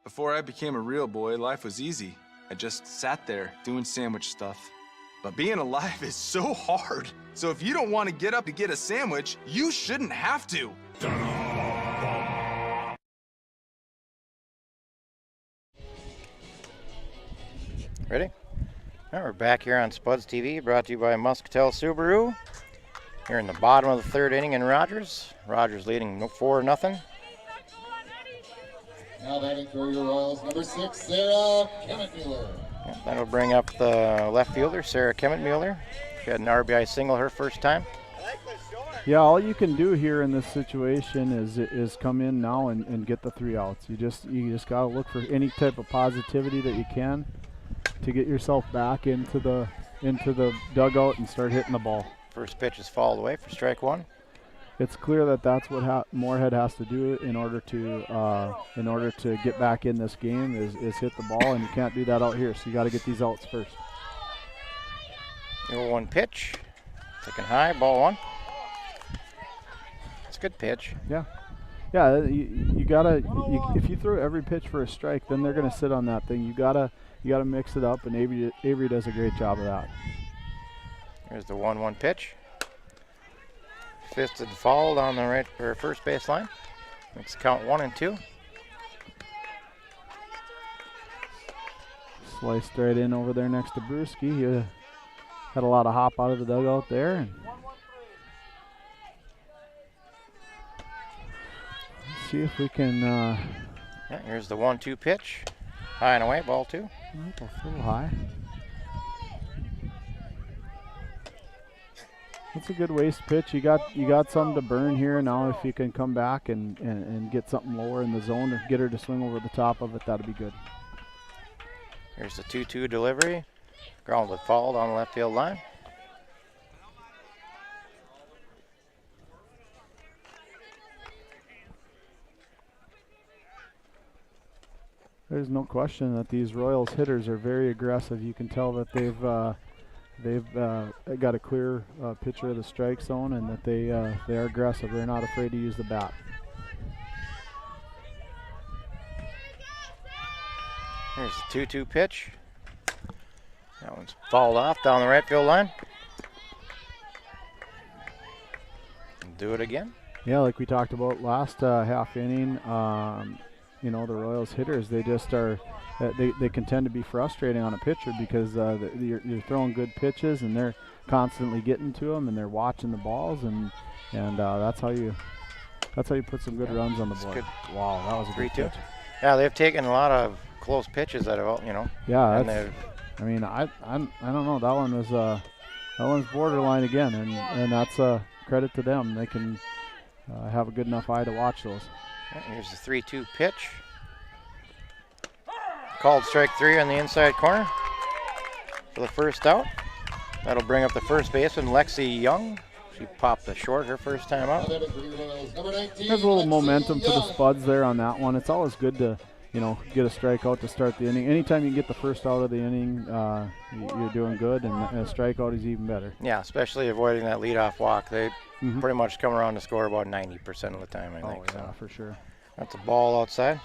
Before I became a real boy, life was easy. I just sat there doing sandwich stuff. But being alive is so hard. So if you don't want to get up to get a sandwich, you shouldn't have to. Ready? All right, we're back here on Spuds TV, brought to you by Muscatel Subaru. Here in the bottom of the third inning in Rogers. Rogers leading 4-0. Now batting for your Royals, number 6, Sarah Kemenmuller. Yeah, that'll bring up the left fielder, Sarah Kemenmuller. She had an RBI single her first time. Yeah, all you can do here in this situation is come in now and get the 3 outs. You just got to look for any type of positivity that you can to get yourself back into the dugout and start hitting the ball. First pitch is fouled away for strike 1. It's clear that that's what Moorhead has to do in order to get back in this game is hit the ball, and you can't do that out here. So you got to get these outs first. 0-1 pitch, taken high, ball 1. It's a good pitch. Yeah, if you throw every pitch for a strike, then they're gonna sit on that thing. You gotta mix it up, and Avery does a great job of that. Here's the 1-1 pitch. Fisted fouled on the right or first base line. Makes the count 1 and 2. Sliced right in over there next to Brewski. He had a lot of hop out of the dugout there. And let's see if we can. Yeah, here's the 1-2 pitch. High and away, ball 2. A little high. That's a good waste pitch. You got something to burn here. Now if you can come back and get something lower in the zone or get her to swing over the top of it, that'd be good. Here's the 2-2 delivery. Grounded fouled on the left field line. There's no question that these Royals hitters are very aggressive. You can tell that they've got a clear picture of the strike zone and that they are aggressive. They're not afraid to use the bat. Here's the 2-2 pitch. That one's fouled off down the right field line. Do it again. Yeah, like we talked about last half inning, the Royals hitters, they just are, they can tend to be frustrating on a pitcher because you're throwing good pitches and they're constantly getting to them and they're watching the balls and that's how you put some good runs on the board. Good. Wow, that was a great pitch. Yeah, they've taken a lot of close pitches that have, Yeah, I don't know. That one was one's borderline again, and that's a credit to them. They can have a good enough eye to watch those. Here's the 3-2 pitch. Called strike 3 on the inside corner for the first out. That'll bring up the first baseman, Lexi Young. She popped the short her first time out. There's a little momentum for the Spuds there on that one. It's always good to, get a strikeout to start the inning. Anytime you can get the first out of the inning, you're doing good, and a strikeout is even better. Yeah, especially avoiding that leadoff walk. They pretty much come around to score about 90% of the time, I think. Oh, yeah, for sure. That's a ball outside.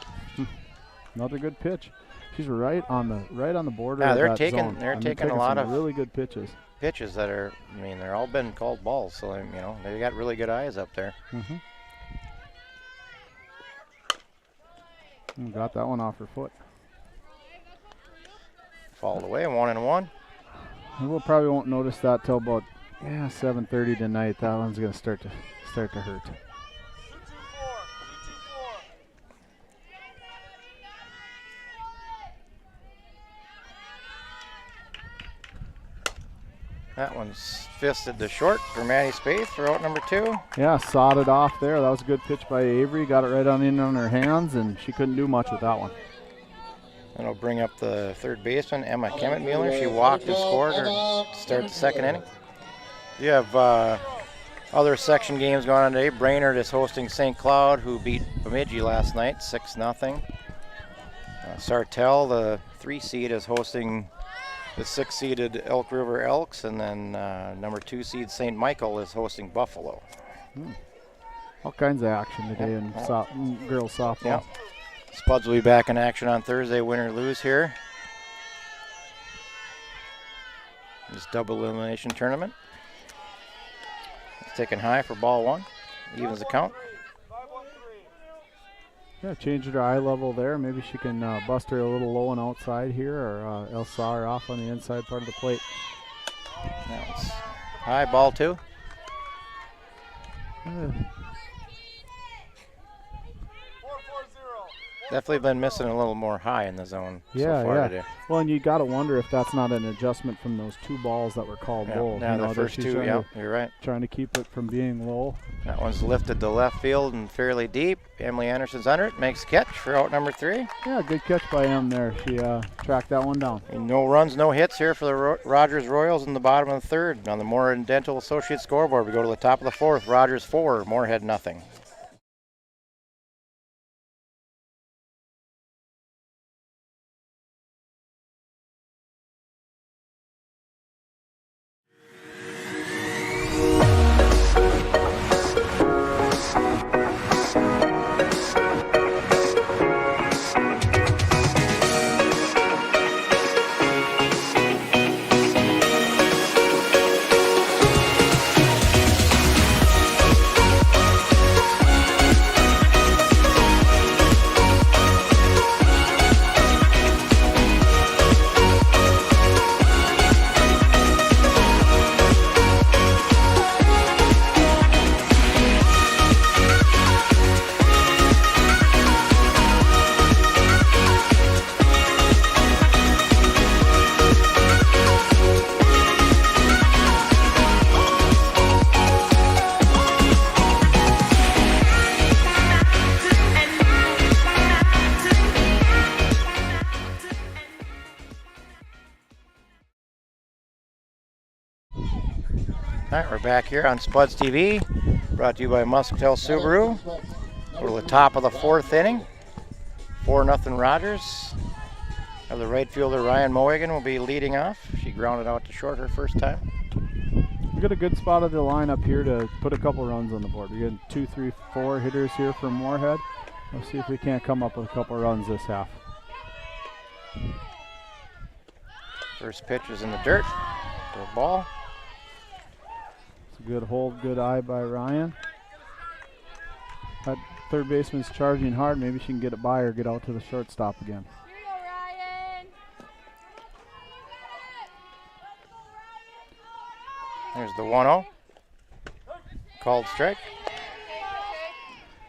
Another good pitch. She's right on the border. Yeah, of they're that taking zone. they're taking a lot of really good pitches. Pitches that are, they're all been called balls, so they got really good eyes up there. Got that one off her foot. Fouled away, 1-1. We'll probably won't notice that till about 7:30 tonight. That one's gonna start to hurt. That one's fisted to short for Maddie Spaeth for out number 2. Yeah, sawed it off there. That was a good pitch by Avery. Got it right on her hands, and she couldn't do much with that one. And we'll bring up the third baseman, Emma Kemet-Mueller. She walked and scored to start the second inning. You have other section games going on today. Brainerd is hosting St. Cloud, who beat Bemidji last night, 6-0. Sartell, the 3 seed, is hosting the 6-seeded Elk River Elks, and then number 2 seed St. Michael is hosting Buffalo. All kinds of action today in girls softball. Yep. Spuds will be back in action on Thursday, win or lose here. This double elimination tournament. It's taken high for ball 1. Evens the count. Yeah, changed her eye level there. Maybe she can bust her a little low and outside here, or else saw her off on the inside part of the plate. Now it's high, ball 2. Definitely been missing a little more high in the zone so far today. Well, and you got to wonder if that's not an adjustment from those 2 balls that were called low. Yeah, the first 2, yeah, you're right. Trying to keep it from being low. That one's lifted to left field and fairly deep. Emily Anderson's under it, makes a catch for out number 3. Yeah, good catch by Em there. She tracked that one down. And no runs, no hits here for the Rogers Royals in the bottom of the 3rd. On the Moorhead Dental Associates scoreboard, we go to the top of the 4th. Rogers 4, Moorhead nothing. All right, we're back here on Spuds TV, brought to you by Muscatel Subaru. We're at the top of the 4th inning. 4-0 Rogers. Have the right fielder Ryan Mohigan will be leading off. She grounded out to short her first time. We got a good spot of the lineup here to put a couple runs on the board. We got 2, 3, 4 hitters here from Moorhead. Let's see if we can't come up with a couple runs this half. First pitch is in the dirt. To a ball. Good hold, good eye by Ryan. That third baseman's charging hard. Maybe she can get it by or get out to the shortstop again. Here you go, Ryan. There's the 1-0. Called strike.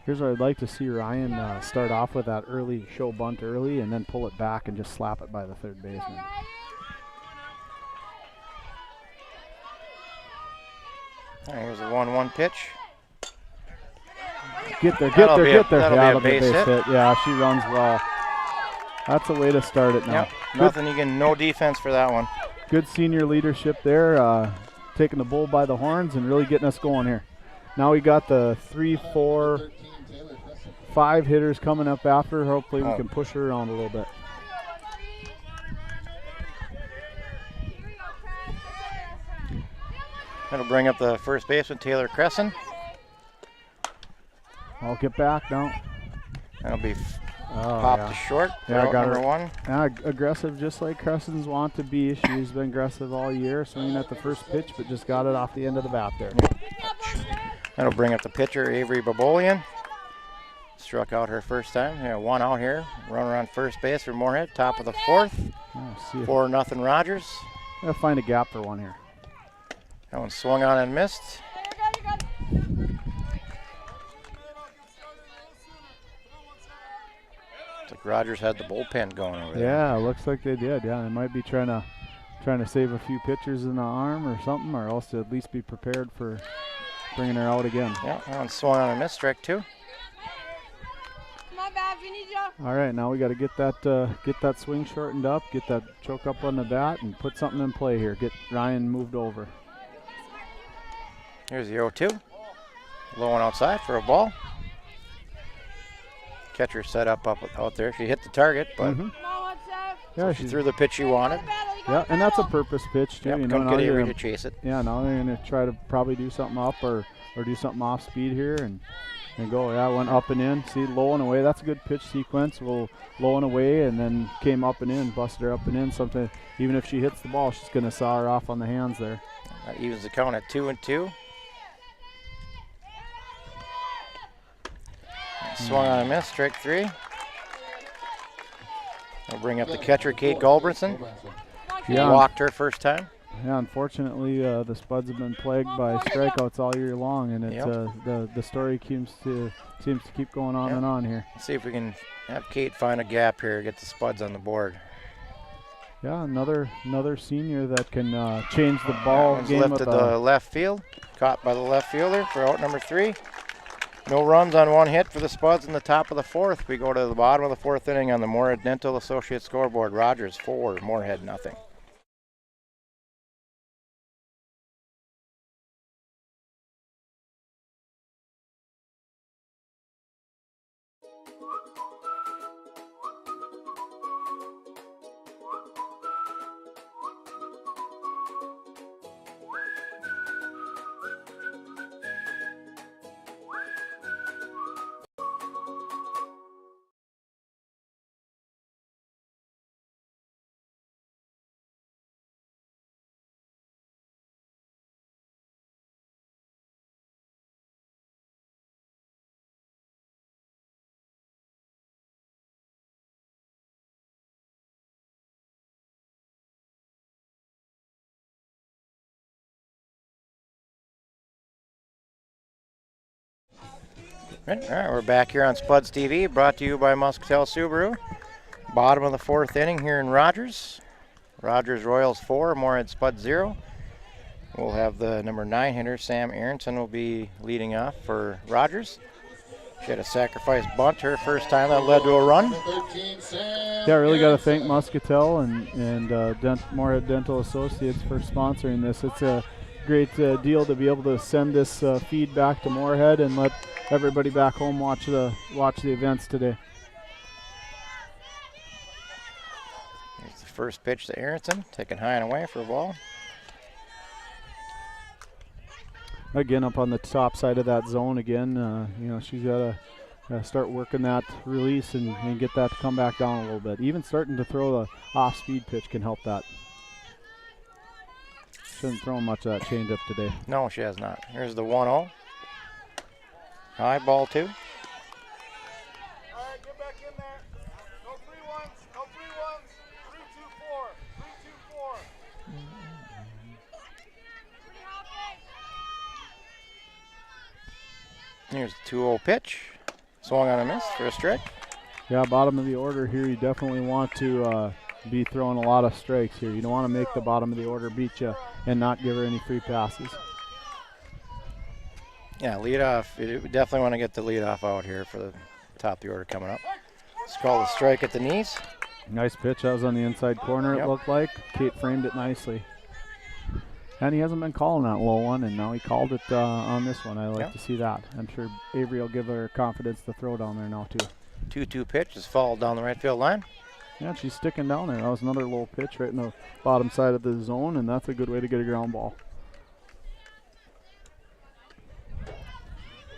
Here's what I'd like to see Ryan start off with, that early show bunt early and then pull it back and just slap it by the third baseman. All right, here's a 1-1 pitch. Get there, get there, get there. That'll be a base hit. Yeah, she runs well. That's a way to start it now. Yep, nothing, you can no defense for that one. Good senior leadership there, taking the bull by the horns and really getting us going here. Now we got the 3, 4, 5 hitters coming up after. Hopefully we can push her around a little bit. That'll bring up the first baseman, Taylor Crescent. I'll get back now. That'll be popped to short. Yeah, I got number her. 1. Aggressive, just like Crescent's want to be. She's been aggressive all year, swinging at the first pitch, but just got it off the end of the bat there. That'll bring up the pitcher, Avery Babolian. Struck out her first time. Yeah, 1 out here. Runner on first base for Moorhead. Top of the 4th. 4-0 Rogers. Gotta find a gap for one here. That one swung on and missed. Looks like Rogers had the bullpen going over there. Yeah, looks like they did. Yeah, they might be trying to trying to save a few pitchers in the arm or something, or else to at least be prepared for bringing her out again. Yeah, that one swung on a miss, strike 2. Come on, Babs, we need you. All right, now we got to get that swing shortened up, get that choke up on the bat, and put something in play here. Get Ryan moved over. Here's the 0-2. Low one outside for a ball. Catcher set up out there. She hit the target, but yeah, she threw the pitch she wanted. Yeah, and that's a purpose pitch too. Yep, you know, couldn't get Avery to chase it. Yeah, now they're going to try to probably do something up or do something off speed here and go. Yeah, went up and in. See, low and away. That's a good pitch sequence. Well, low and away, and then came up and in, busted her up and in. Something. Even if she hits the ball, she's going to saw her off on the hands there. That evens the count at 2-2. Swung on a miss, strike 3. We'll bring up the catcher, Kate Gulbranson. Yeah. Walked her first time. Yeah, unfortunately, the Spuds have been plagued by strikeouts all year long, and the story seems to keep going on and on here. Let's see if we can have Kate find a gap here, get the Spuds on the board. Yeah, another senior that can change the ball game. Lifted to left field, caught by the left fielder for out number 3. No runs on one hit for the Spuds in the top of the 4th. We go to the bottom of the 4th inning on the Moorhead Dental Associates scoreboard. Rogers 4, Moorhead nothing. All right, we're back here on Spuds TV, brought to you by Muscatel Subaru. Bottom of the 4th inning here in Rogers. Rogers Royals 4, Moorhead Spuds 0. We'll have the number 9 hitter, Sam Aronson, will be leading off for Rogers. She had a sacrifice bunt her first time that led to a run. Yeah, really got to thank Muscatel and Moorhead Dental Associates for sponsoring this. It's a great deal to be able to send this feed back to Moorhead and let everybody back home watch the events today. Here's the first pitch to Aronson, taken high and away for a ball. Again, up on the top side of that zone again. She's got to start working that release and get that to come back down a little bit. Even starting to throw the off-speed pitch can help that. Shouldn't throw much of that changeup today. No, she has not. Here's the 1-0. High, ball 2. All right, get back in there. No 3-1s, no 3-1s. 3-2-4, 3-2-4. Here's the 2-0 pitch. Swung on a miss for a strike. Yeah, bottom of the order here, you definitely want to be throwing a lot of strikes here. You don't want to make the bottom of the order beat you and not give her any free passes. Yeah, lead off. We definitely want to get the lead off out here for the top of the order coming up. It's called a strike at the knees. Nice pitch. That was on the inside corner, Yep. It looked like. Kate framed it nicely. And he hasn't been calling that low one, and now he called it on this one. I like to see that. I'm sure Avery will give her confidence to throw down there now, too. 2-2 pitch is fouled down the right field line. Yeah, she's sticking down there. That was another low pitch right in the bottom side of the zone, and that's a good way to get a ground ball.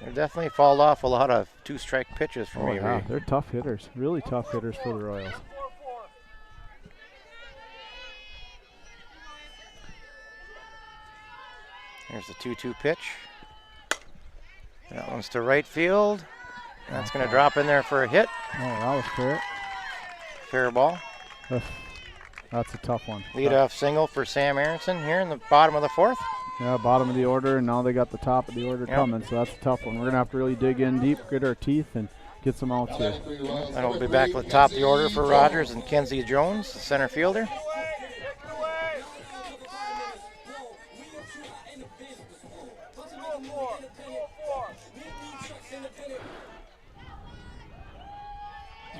They're definitely fouled off a lot of 2-strike pitches from Avery. Yeah, they're tough hitters. Really tough hitters for the Royals. Here's the 2-2 pitch. That one's to right field. That's going to drop in there for a hit. Oh, that was fair. Fair ball. That's a tough one. Leadoff single for Sam Aronson here in the bottom of the 4th. Yeah, bottom of the order, and now they got the top of the order coming, so that's a tough one. We're going to have to really dig in deep, grit our teeth, and get some outs here. And we'll be back with top of the order for Rogers and Kenzie Jones, the center fielder.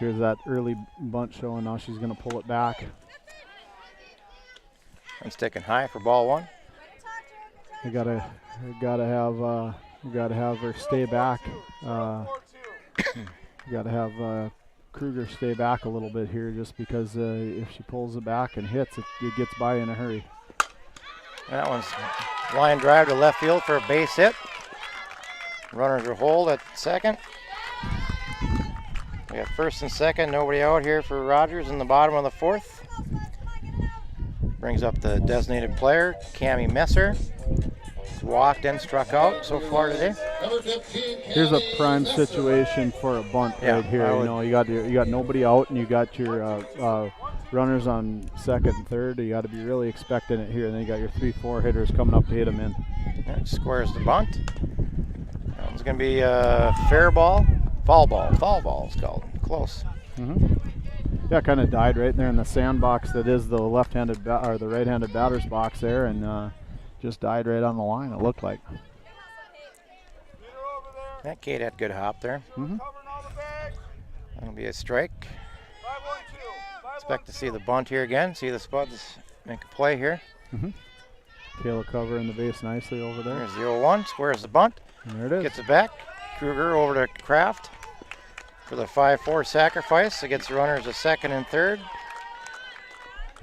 Here's that early bunt showing. Now she's going to pull it back. And sticking high for ball 1. You gotta have her stay back. You gotta have Kruger stay back a little bit here, just because if she pulls it back and hits, it gets by in a hurry. That one's line drive to left field for a base hit. Runners are hold at second. We got first and second, nobody out here for Rogers in the bottom of the 4th. Brings up the designated player, Cammie Messer. Walked and struck out so far today. Here's a prime situation for a bunt right here. You know, you got nobody out, and you got your runners on second and third. You got to be really expecting it here. And then you got your 3-4 hitters coming up to hit them in. That squares the bunt. That one's going to be a fair ball, foul ball it's called. Close. Yeah, kind of died right there in the sandbox that is the left-handed or the right-handed batter's box there, and just died right on the line, it looked like. That Kate had good hop there. That'll be a strike. Expect to see the bunt here again. See the Spuds make a play here. Kayla covering the base nicely over there. There's the 0-1, squares the bunt. And there it is. Gets it back. Kruger over to Kraft for the 5-4 sacrifice. It gets the runners to second and third.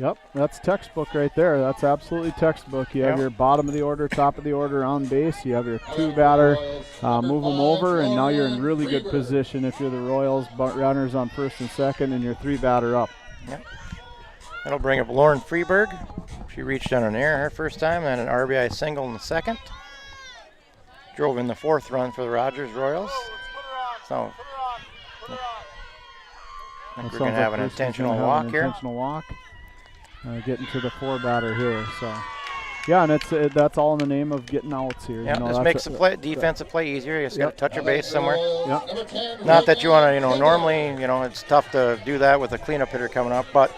Yep, that's textbook right there. That's absolutely textbook. You have your bottom of the order, top of the order on base. You have your 2-batter, move them over, and now you're in really good position if you're the Royals. Runners on first and second, and your 3-batter up. Yep. That'll bring up Lauren Freeberg. She reached on an error her first time, and an RBI single in the second. Drove in the 4th run for the Rogers Royals. So I think we're going to have an intentional walk here. Intentional walk. Getting to the 4-batter here, so yeah, and that's all in the name of getting outs here. Yeah, this makes the defensive play easier. You just got to touch your base somewhere. Yep. Not that you want to, normally, it's tough to do that with a cleanup hitter coming up, but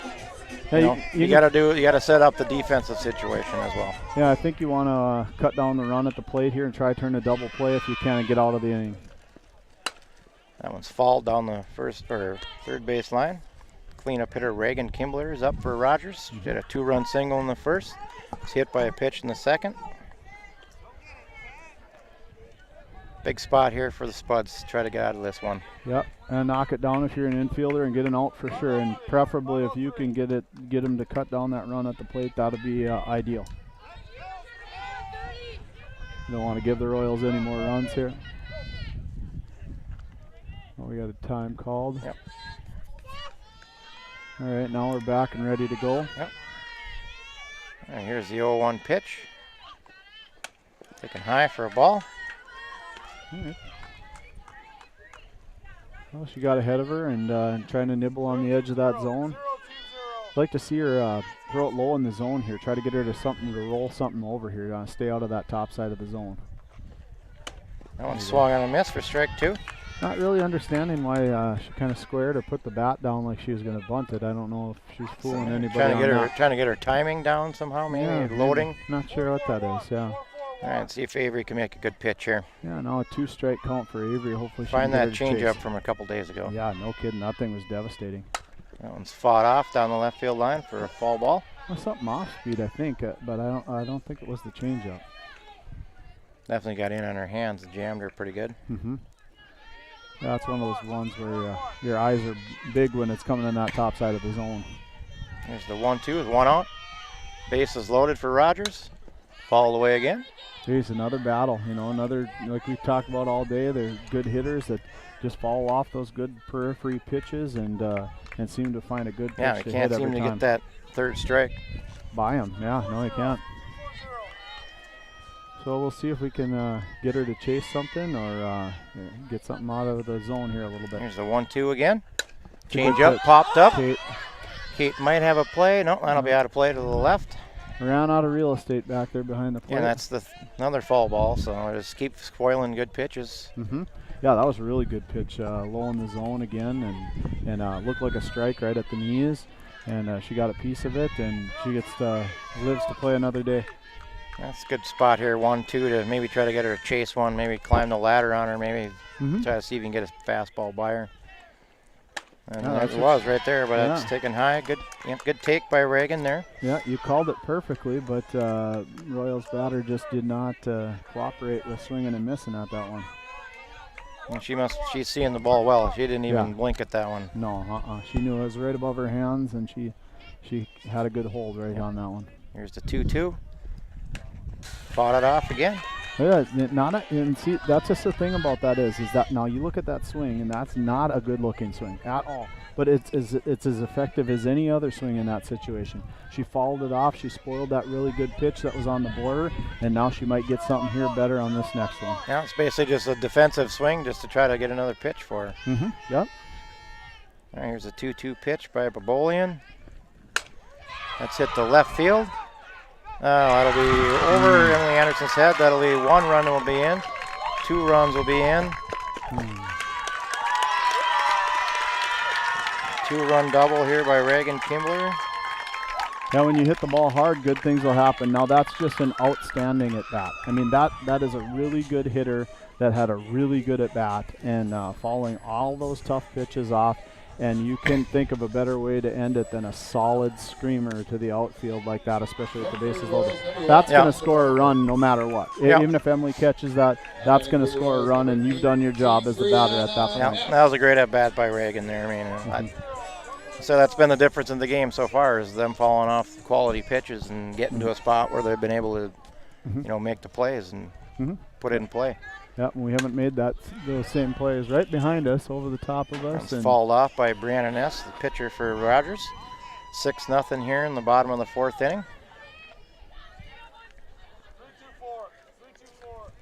you got to set up the defensive situation as well. Yeah, I think you want to cut down the run at the plate here and try to turn a double play if you can and get out of the inning. That one's fouled down the third base line. Cleanup hitter Reagan Kimbler is up for Rogers. Did a 2-run single in the first. It's hit by a pitch in the second. Big spot here for the Spuds. Try to get out of this one. Yep, and knock it down if you're an infielder and get an out for sure. And preferably if you can get them to cut down that run at the plate, that'd be ideal. You don't want to give the Royals any more runs here. Oh, we got a time called. Yep. All right, now we're back and ready to go. Yep. And here's the 0-1 pitch. Taking high for a ball. All right. Well, she got ahead of her and trying to nibble on the edge of that zone. I'd like to see her throw it low in the zone here. Try to get her to roll something over here. Stay out of that top side of the zone. That one swung on a miss for strike 2. Not really understanding why she kind of squared or put the bat down like she was going to bunt it. I don't know if she's fooling anybody. Trying to get her timing down somehow, maybe loading. Not sure what that is. Yeah. All right, see if Avery can make a good pitch here. Yeah, now a 2-strike count for Avery. Hopefully she find that changeup from a couple days ago. Yeah, no kidding. That thing was devastating. That one's fought off down the left field line for a foul ball. Well, something off speed, I think, but I don't think it was the changeup. Definitely got in on her hands. Jammed her pretty good. Yeah, it's one of those ones where your eyes are big when it's coming in that top side of the zone. There's the 1-2 with 1 out. Base is loaded for Rogers. Fouled away again. Geez, another battle. Another, like we've talked about all day. They're good hitters that just fall off those good periphery pitches and seem to find a good pitch to hit every time. Yeah, you can't seem to get that 3rd strike. By him. Yeah, no, you can't. So we'll see if we can get her to chase something or get something out of the zone here a little bit. Here's the 1-2 again. Change up, popped up. Kate might have a play. No, that'll be out of play to the left. Ran out of real estate back there behind the plate. Yeah, that's another foul ball, so I just keep spoiling good pitches. Yeah, that was a really good pitch. Low in the zone again and looked like a strike right at the knees. And she got a piece of it, and she lives to play another day. That's a good spot here, 1-2, to maybe try to get her to chase one, maybe climb the ladder on her, maybe try to see if you can get a fastball by her. And it was right there, but it's taken high. Good take by Reagan there. Yeah, you called it perfectly, but Royals batter just did not cooperate with swinging and missing at that one. And she's seeing the ball well. She didn't even blink at that one. No, she knew it was right above her hands, and she had a good hold right on that one. Here's the 2-2. Fought it off again. Yeah, and see, that's just the thing about that is that now you look at that swing, and that's not a good-looking swing at all. But it's as effective as any other swing in that situation. She fouled it off. She spoiled that really good pitch that was on the border, and now she might get something here better on this next one. Yeah, it's basically just a defensive swing just to try to get another pitch for her. Mm-hmm. Yep. All right, here's a 2-2 pitch by Babolian. That's hit the left field. Oh, that'll be over Emily Anderson's head. That'll be 1 run will be in. 2 runs will be in. 2-run double here by Reagan Kimbler. Yeah, when you hit the ball hard, good things will happen. Now that's just an outstanding at bat. I mean, that is a really good hitter that had a really good at bat and following all those tough pitches off. And you can think of a better way to end it than a solid screamer to the outfield like that, especially with the bases loaded. That's going to score a run no matter what. Even if Emily catches that, that's going to score a run, and you've done your job as the batter at that point. Yeah, that was a great at-bat by Reagan there. I mean, so that's been the difference in the game so far is them falling off quality pitches and getting to a spot where they've been able to, make the plays and put it in play. Yeah, we haven't made those same plays right behind us, over the top of us. And fouled off by Brianna Ness, the pitcher for Rogers. 6-0 here in the bottom of the 4th inning. 3-2-4.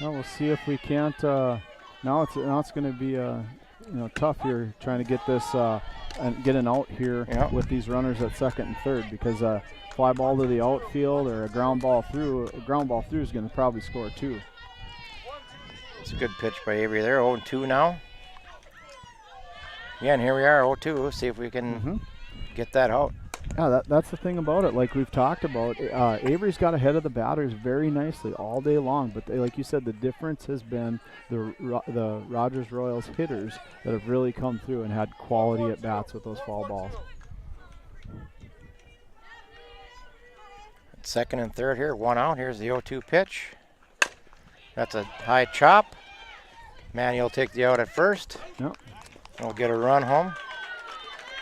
Well, we'll see if we can't. Now it's going to be tough here trying to get this and get an out here with these runners at second and third, because fly ball to the outfield or a ground ball through is going to probably score 2. It's a good pitch by Avery there. 0-2 now. Yeah, and here we are, 0-2. See if we can get that out. Yeah, that's the thing about it. Like we've talked about, Avery's got ahead of the batters very nicely all day long. But like you said, the difference has been the Rogers Royals hitters that have really come through and had quality at bats with those foul balls. Second and third here, 1 out. Here's the 0-2 pitch. That's a high chop. Manny will take the out at first. Yep. We'll get a run home.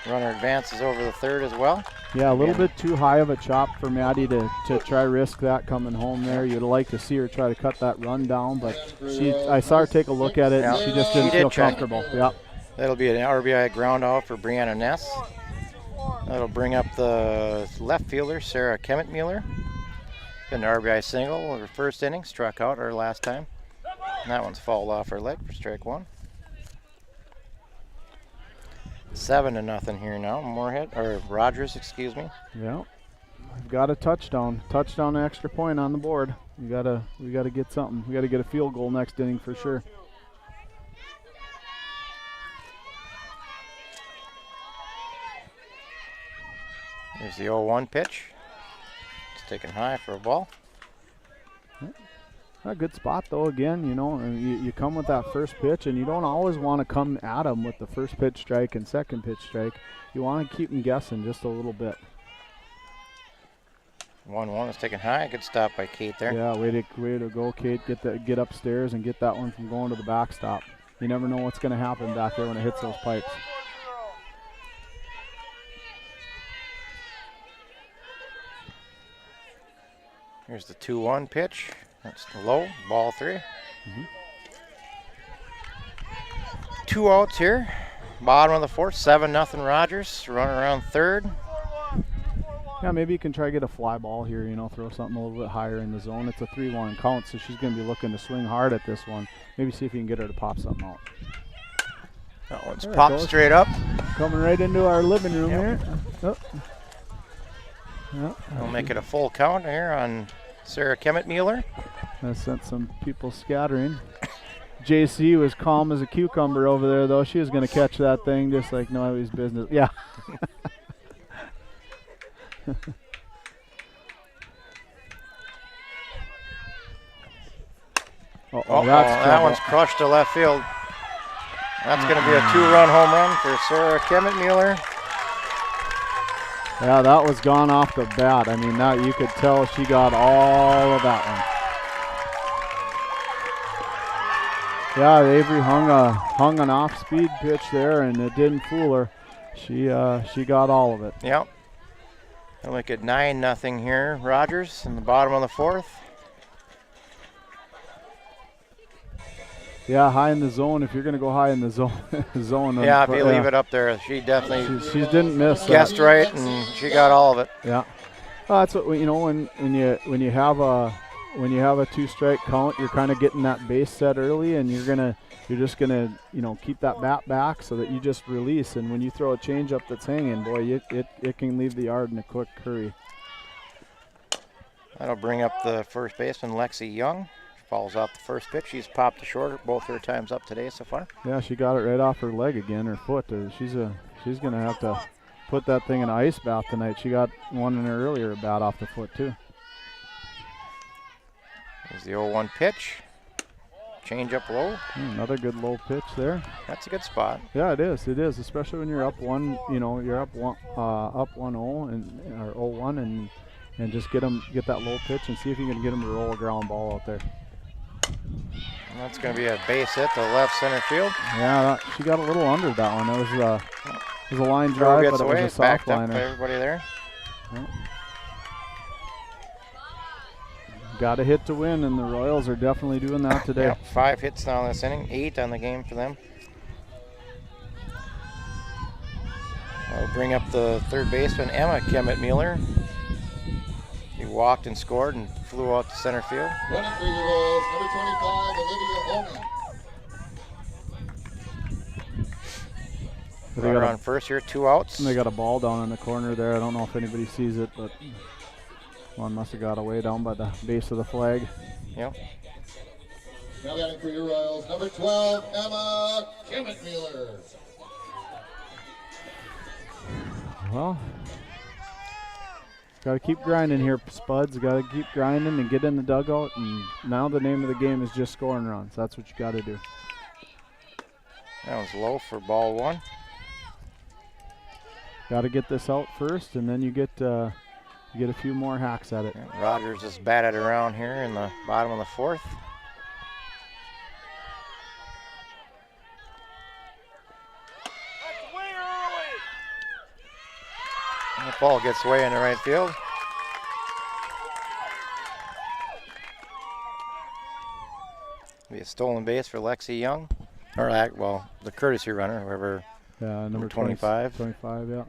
Runner advances over the third as well. Yeah, a little bit too high of a chop for Maddie to try risk that coming home there. You'd like to see her try to cut that run down, but I saw her take a look at it and she just didn't feel comfortable. Yep. That'll be an RBI ground out for Brianna Ness. That'll bring up the left fielder, Sarah Kemet-Mueller. An RBI single, her first inning, struck out her last time. And that one's fouled off her leg for strike 1. 7-0 here now, Rogers, excuse me. Yeah, we've got a touchdown extra point on the board. We gotta get something. We gotta get a field goal next inning for sure. Here's the 0-1 pitch. It's taken high for a ball. A good spot though. Again, you come with that first pitch, and you don't always want to come at them with the first pitch strike and second pitch strike. You want to keep them guessing just a little bit. 1-1 is taken high. Good stop by Kate there. Yeah, way to go, Kate. Get upstairs and get that one from going to the backstop. You never know what's going to happen back there when it hits those pipes. Here's the 2-1 pitch. That's low, ball 3. 2 outs here. Bottom of the 4th, 7-0 Rogers. Running around third. Yeah, maybe you can try to get a fly ball here, throw something a little bit higher in the zone. It's a 3-1 count, so she's going to be looking to swing hard at this one. Maybe see if you can get her to pop something out. That one's popped straight up. Coming right into our living room here. Oh. We'll make it a full count here on Sarah Kemet-Mueller. That sent some people scattering. JC was calm as a cucumber over there, though. She was going to catch that thing just like nobody's business. Yeah. That one's crushed to left field. That's going to be a 2-run home run for Sarah Kemet-Mueller. Yeah, that was gone off the bat. I mean, that you could tell she got all of that one. Yeah, Avery hung an off-speed pitch there, and it didn't fool her. She got all of it. Yep. And look at 9-0 here. Rogers in the bottom of the 4th. Yeah, high in the zone. If you're going to go high in the zone, Yeah, if you leave it up there, she definitely she didn't miss. Guessed right, and she got all of it. Yeah, that's what when you have a 2-strike count, you're kind of getting that base set early, and you're just gonna keep that bat back so that you just release. And when you throw a changeup that's hanging, boy, it can leave the yard in a quick hurry. That'll bring up the first baseman, Lexi Young. Falls off the first pitch. She's popped to short both her times up today so far. Yeah, she got it right off her leg again, her foot. She's gonna have to put that thing in an ice bath tonight. She got one in her earlier bat off the foot too. There's the 0-1 pitch. Change up low. Another good low pitch there. That's a good spot. Yeah, it is. It is, especially when you're up one. You're up 1-0 and or 0-1 and just get that low pitch and see if you can get them to roll a ground ball out there. And that's going to be a base hit to left center field. Yeah, she got a little under that one. That was a line drive, but it was a soft liner. By everybody there. Yeah. Got a hit to win, and the Royals are definitely doing that today. Yep, 5 hits now in this inning, 8 on the game for them. I'll bring up the third baseman, Emma Kemet-Mueller. He walked and scored and flew out to center field. Running for your Royals, number 25, Olivia Holman. Runner on first here, 2 outs. And they got a ball down in the corner there. I don't know if anybody sees it, but one must have got away down by the base of the flag. Yep. Now batting for your Royals, number 12, Emma Kemet-Mueller. Well, got to keep grinding here, Spuds. Got to keep grinding and get in the dugout. And now the name of the game is just scoring runs. That's what you got to do. That was low for ball 1. Got to get this out first, and then you get a few more hacks at it. Yeah, Rogers is batted around here in the bottom of the 4th. That's way early. And the ball gets way in the right field. Be a stolen base for Lexi Young. Or, well, the courtesy runner, whoever. Yeah, number 25. 25, yeah.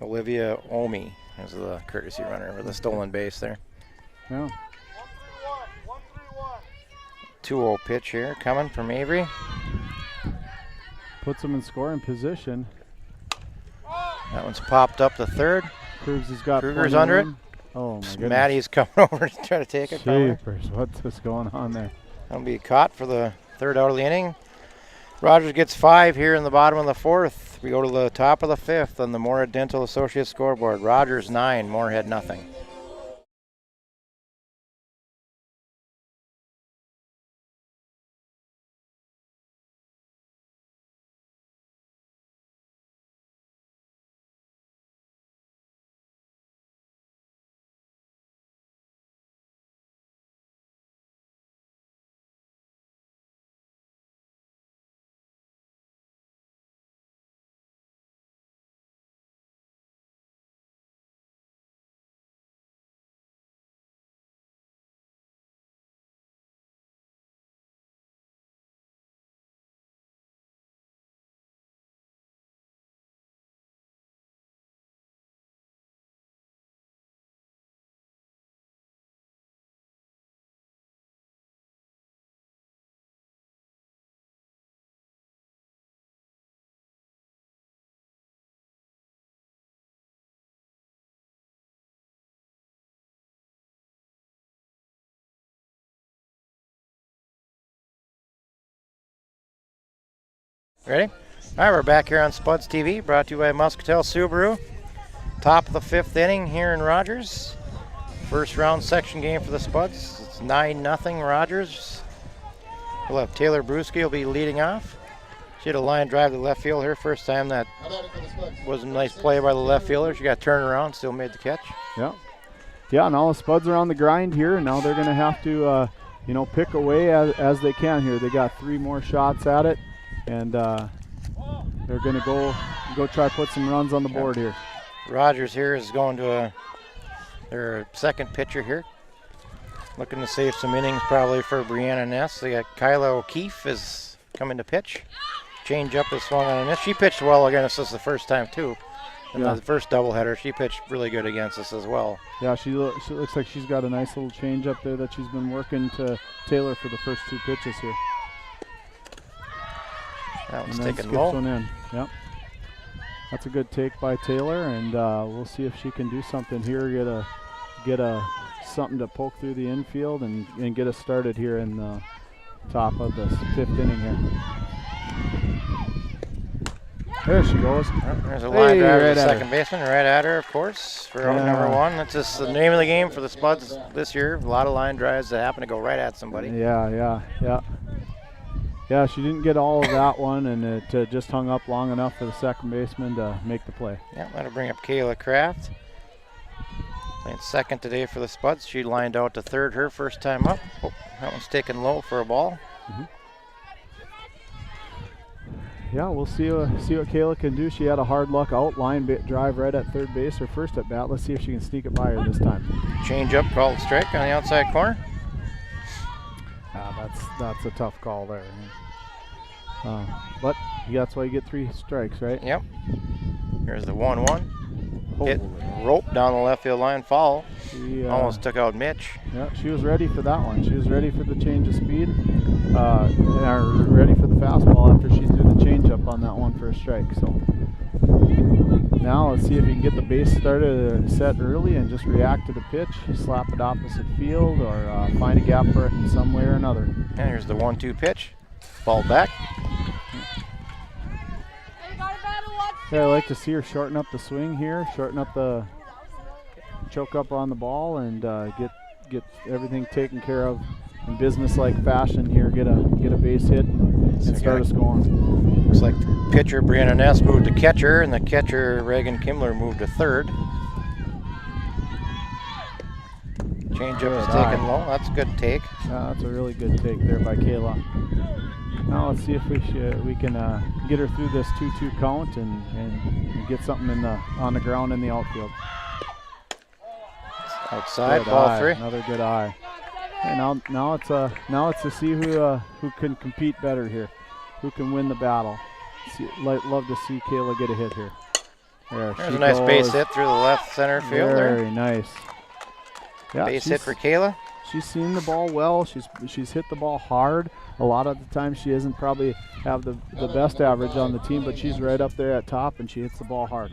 Olivia Omi is the courtesy runner with the stolen base there. Yeah. 2-0 pitch here coming from Avery. Puts them in scoring position. That one's popped up the third. Kruger's under it. Oh my goodness. Maddie's coming over to try to take it. Jeepers, what's going on there? That'll be caught for the third out of the inning. Rogers gets 5 here in the bottom of the 4th. We go to the top of the 5th on the Moorhead Dental Associates scoreboard. Rogers 9, Moorhead nothing. Ready? All right, we're back here on Spuds TV, brought to you by Muscatel Subaru. Top of the 5th inning here in Rogers. First round section game for the Spuds. It's 9-0 Rogers. We'll have Taylor Bruschi will be leading off. She had a line drive to left field her first time. That was a nice play by the left fielder. She got turned around, still made the catch. Yeah. Yeah, now the Spuds are on the grind here, and now they're going to have to, pick away as they can here. They got 3 more shots at it, and they're going to go try to put some runs on the board here. Rogers here is going to their second pitcher here. Looking to save some innings probably for Brianna Ness. They got Kyla O'Keefe is coming to pitch. Change up is swung on a miss. She pitched well against us the first time too. In the first doubleheader, she pitched really good against us as well. Yeah, she looks like she's got a nice little change up there that she's been working to Taylor for the first 2 pitches here. That one's and then taken skips low. one in. Yep. That's a good take by Taylor, and we'll see if she can do something here. Get something to poke through the infield and get us started here in the top of the 5th inning here. There she goes. There's a line drive to the second her. baseman, right at her, of course, for out number 1. That's just the name of the game for the Spuds this year. A lot of line drives that happen to go right at somebody. Yeah, she didn't get all of that one, and it just hung up long enough for the second baseman to make the play. Yeah, that'll bring up Kayla Kraft. Playing second today for the Spuds. She lined out to third her first time up. Oh, that one's taken low for a ball. Mm-hmm. Yeah, we'll see what Kayla can do. She had a hard luck out line drive right at third base her first at bat. Let's see if she can sneak it by her this time. Change up, called strike on the outside corner. That's a tough call there. But that's why you get 3 strikes, right? Yep. Here's the 1-1. Hit rope down the left field line, foul. She almost took out Mitch. Yeah, she was ready for that one. She was ready for the change of speed, ready for the fastball after she threw the changeup on that one for a strike. So now let's see if you can get the base started set early and just react to the pitch, slap it opposite field, or find a gap for it in some way or another. And here's the 1-2 pitch. Ball back. Yeah, I like to see her shorten up the swing here, shorten up the choke up on the ball, and get everything taken care of in business-like fashion here. Get a base hit and start us going. Looks like the pitcher Brianna Ness moved to catcher, and the catcher Reagan Kimmler moved to third. Changeup is taken low. That's a good take. Yeah, that's a really good take there by Kayla. Now let's see if we can get her through this 2-2 count and get something on the ground in the outfield. Outside, good ball eye. 3. Another good eye. And now it's to see who can compete better here, who can win the battle. Love to see Kayla get a hit here. There's a nice base hit through the left center field there. Very nice. Yeah, base hit for Kayla. She's seen the ball well. She's hit the ball hard. A lot of the time she doesn't probably have the best average on the team, but she's right up there at top and she hits the ball hard.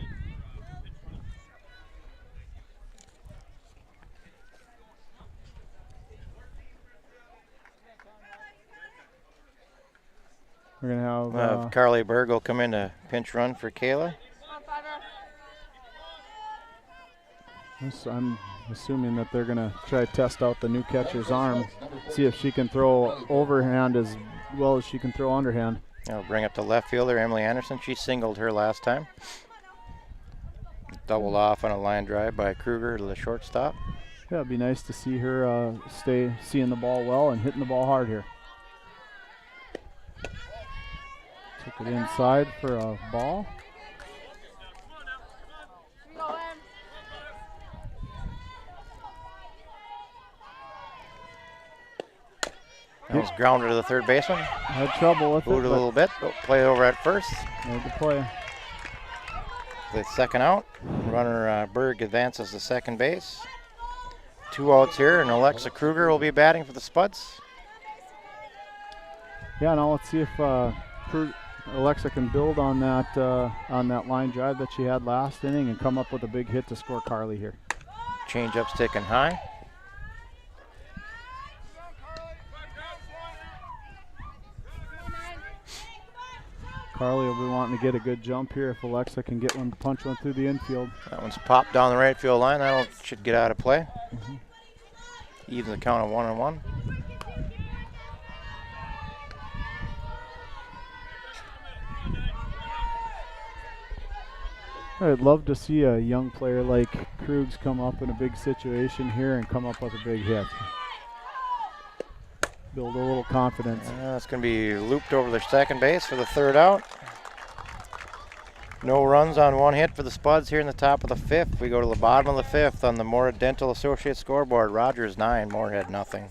We're going to have Carly Berg will come in to pinch run for Kayla. I'm assuming that they're going to try to test out the new catcher's arm, see if she can throw overhand as well as she can throw underhand. I'll bring up the left fielder, Emily Anderson. She singled her last time. Doubled off on a line drive by Kruger to the shortstop. Yeah, it'd be nice to see her stay seeing the ball well and hitting the ball hard here. Took it inside for a ball. That was grounded to the third baseman. Had trouble with Moved it. a little bit. Play over at first. Made the play. The second out. Runner Berg advances to second base. 2 outs here, and Alexa Kruger will be batting for the Spuds. Yeah, now let's see if Alexa can build on that line drive that she had last inning and come up with a big hit to score Carly here. Changeup's taken high. Carly will be wanting to get a good jump here if Alexa can punch one through the infield. That one's popped down the right field line. That should get out of play. Even the count of 1-1. I'd love to see a young player like Krugs come up in a big situation here and come up with a big hit. Build a little confidence. It's going to be looped over the second base for the third out. No runs on one hit for the Spuds here in the top of the fifth. We go to the bottom of the fifth on the Moorhead Dental Associates scoreboard. Rogers 9, Moorhead nothing.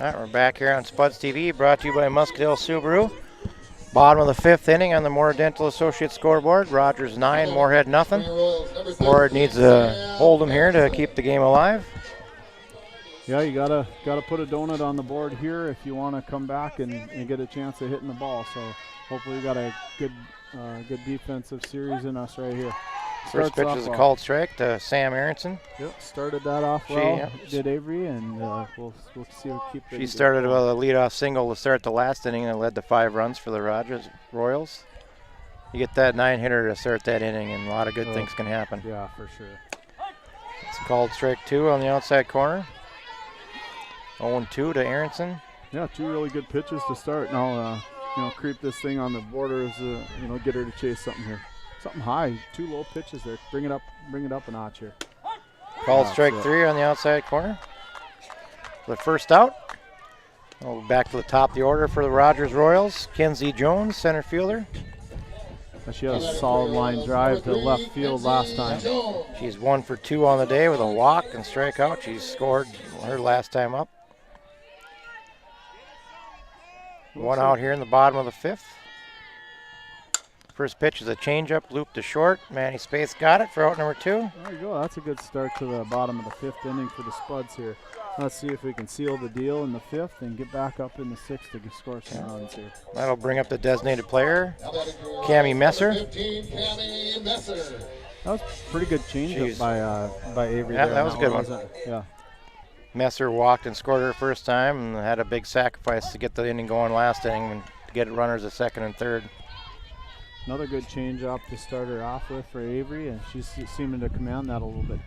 All right, we're back here on Spuds TV, brought to you by Muscadale Subaru. Bottom of the fifth inning on the Moorhead Dental Associates scoreboard. Rogers 9, Moorhead nothing. Moorhead needs to hold them here to keep the game alive. Yeah, you gotta put a donut on the board here if you want to come back and get a chance of hitting the ball. So hopefully we got a good defensive series in us right here. First pitch is a called strike to Sam Aronson. Yep, started that off well. Did Avery, and we'll see if keep. She started with a leadoff single to start the last inning and led to 5 runs for the Rogers Royals. You get that 9-hitter to start that inning, and a lot of good things can happen. Yeah, for sure. It's called strike 2 on the outside corner. 0-2 to Aronson. Yeah, 2 really good pitches to start. Now, creep this thing on the borders. Get her to chase something here. Something high, 2 low pitches there. Bring it up a notch here. Called strike 3 on the outside corner. The first out. We'll back to the top of the order for the Rogers Royals. Kenzie Jones, center fielder. She had a solid line drive to left field last time. She's 1 for 2 on the day with a walk and strikeout. She scored her last time up. 1 out here in the bottom of the fifth. First pitch is a changeup, loop to short. Manny Spaeth got it for out number 2. There you go. That's a good start to the bottom of the fifth inning for the Spuds here. Let's see if we can seal the deal in the fifth and get back up in the sixth to score some runs here. That'll bring up the designated player, Cammie Messer. That was a pretty good changeup by Avery. Yeah, there. that was a good one. Yeah. Messer walked and scored her first time and had a big sacrifice to get the inning going last inning and to get runners at second and third. Another good changeup to start her off with for Avery, and she's seeming to command that a little bit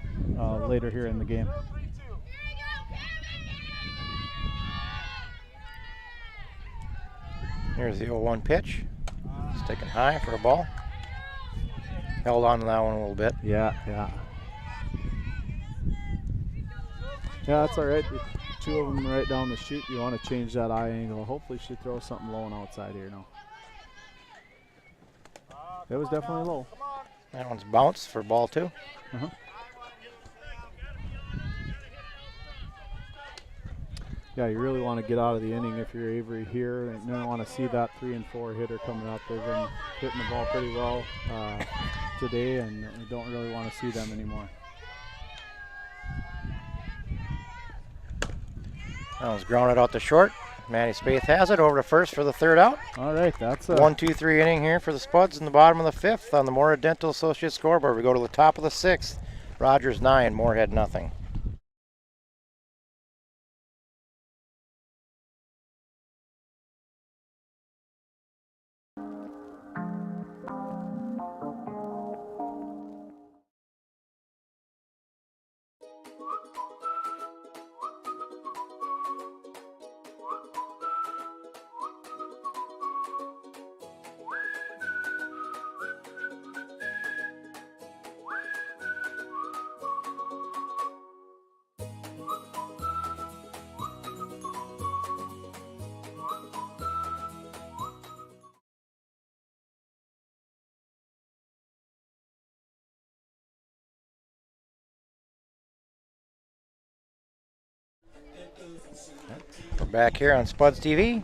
later here in the game. Here's the 0-1 pitch. It's taken high for a ball. Held on to that one a little bit. Yeah. Yeah, that's all right. 2 of them right down the chute. You want to change that eye angle. Hopefully she throws something low and outside here now. It was definitely low. That one's bounced for ball 2. Yeah, you really want to get out of the inning if you're Avery here, and you don't want to see that 3 and 4 hitter coming up. They've been hitting the ball pretty well today, and you don't really want to see them anymore. That was grounded out to short. Manny Spaeth has it over to first for the third out. All right, that's a 1-2-3 inning here for the Spuds in the bottom of the fifth on the Moorhead Dental Associates scoreboard. We go to the top of the sixth. Rogers 9, Moorhead nothing. We're back here on Spuds TV,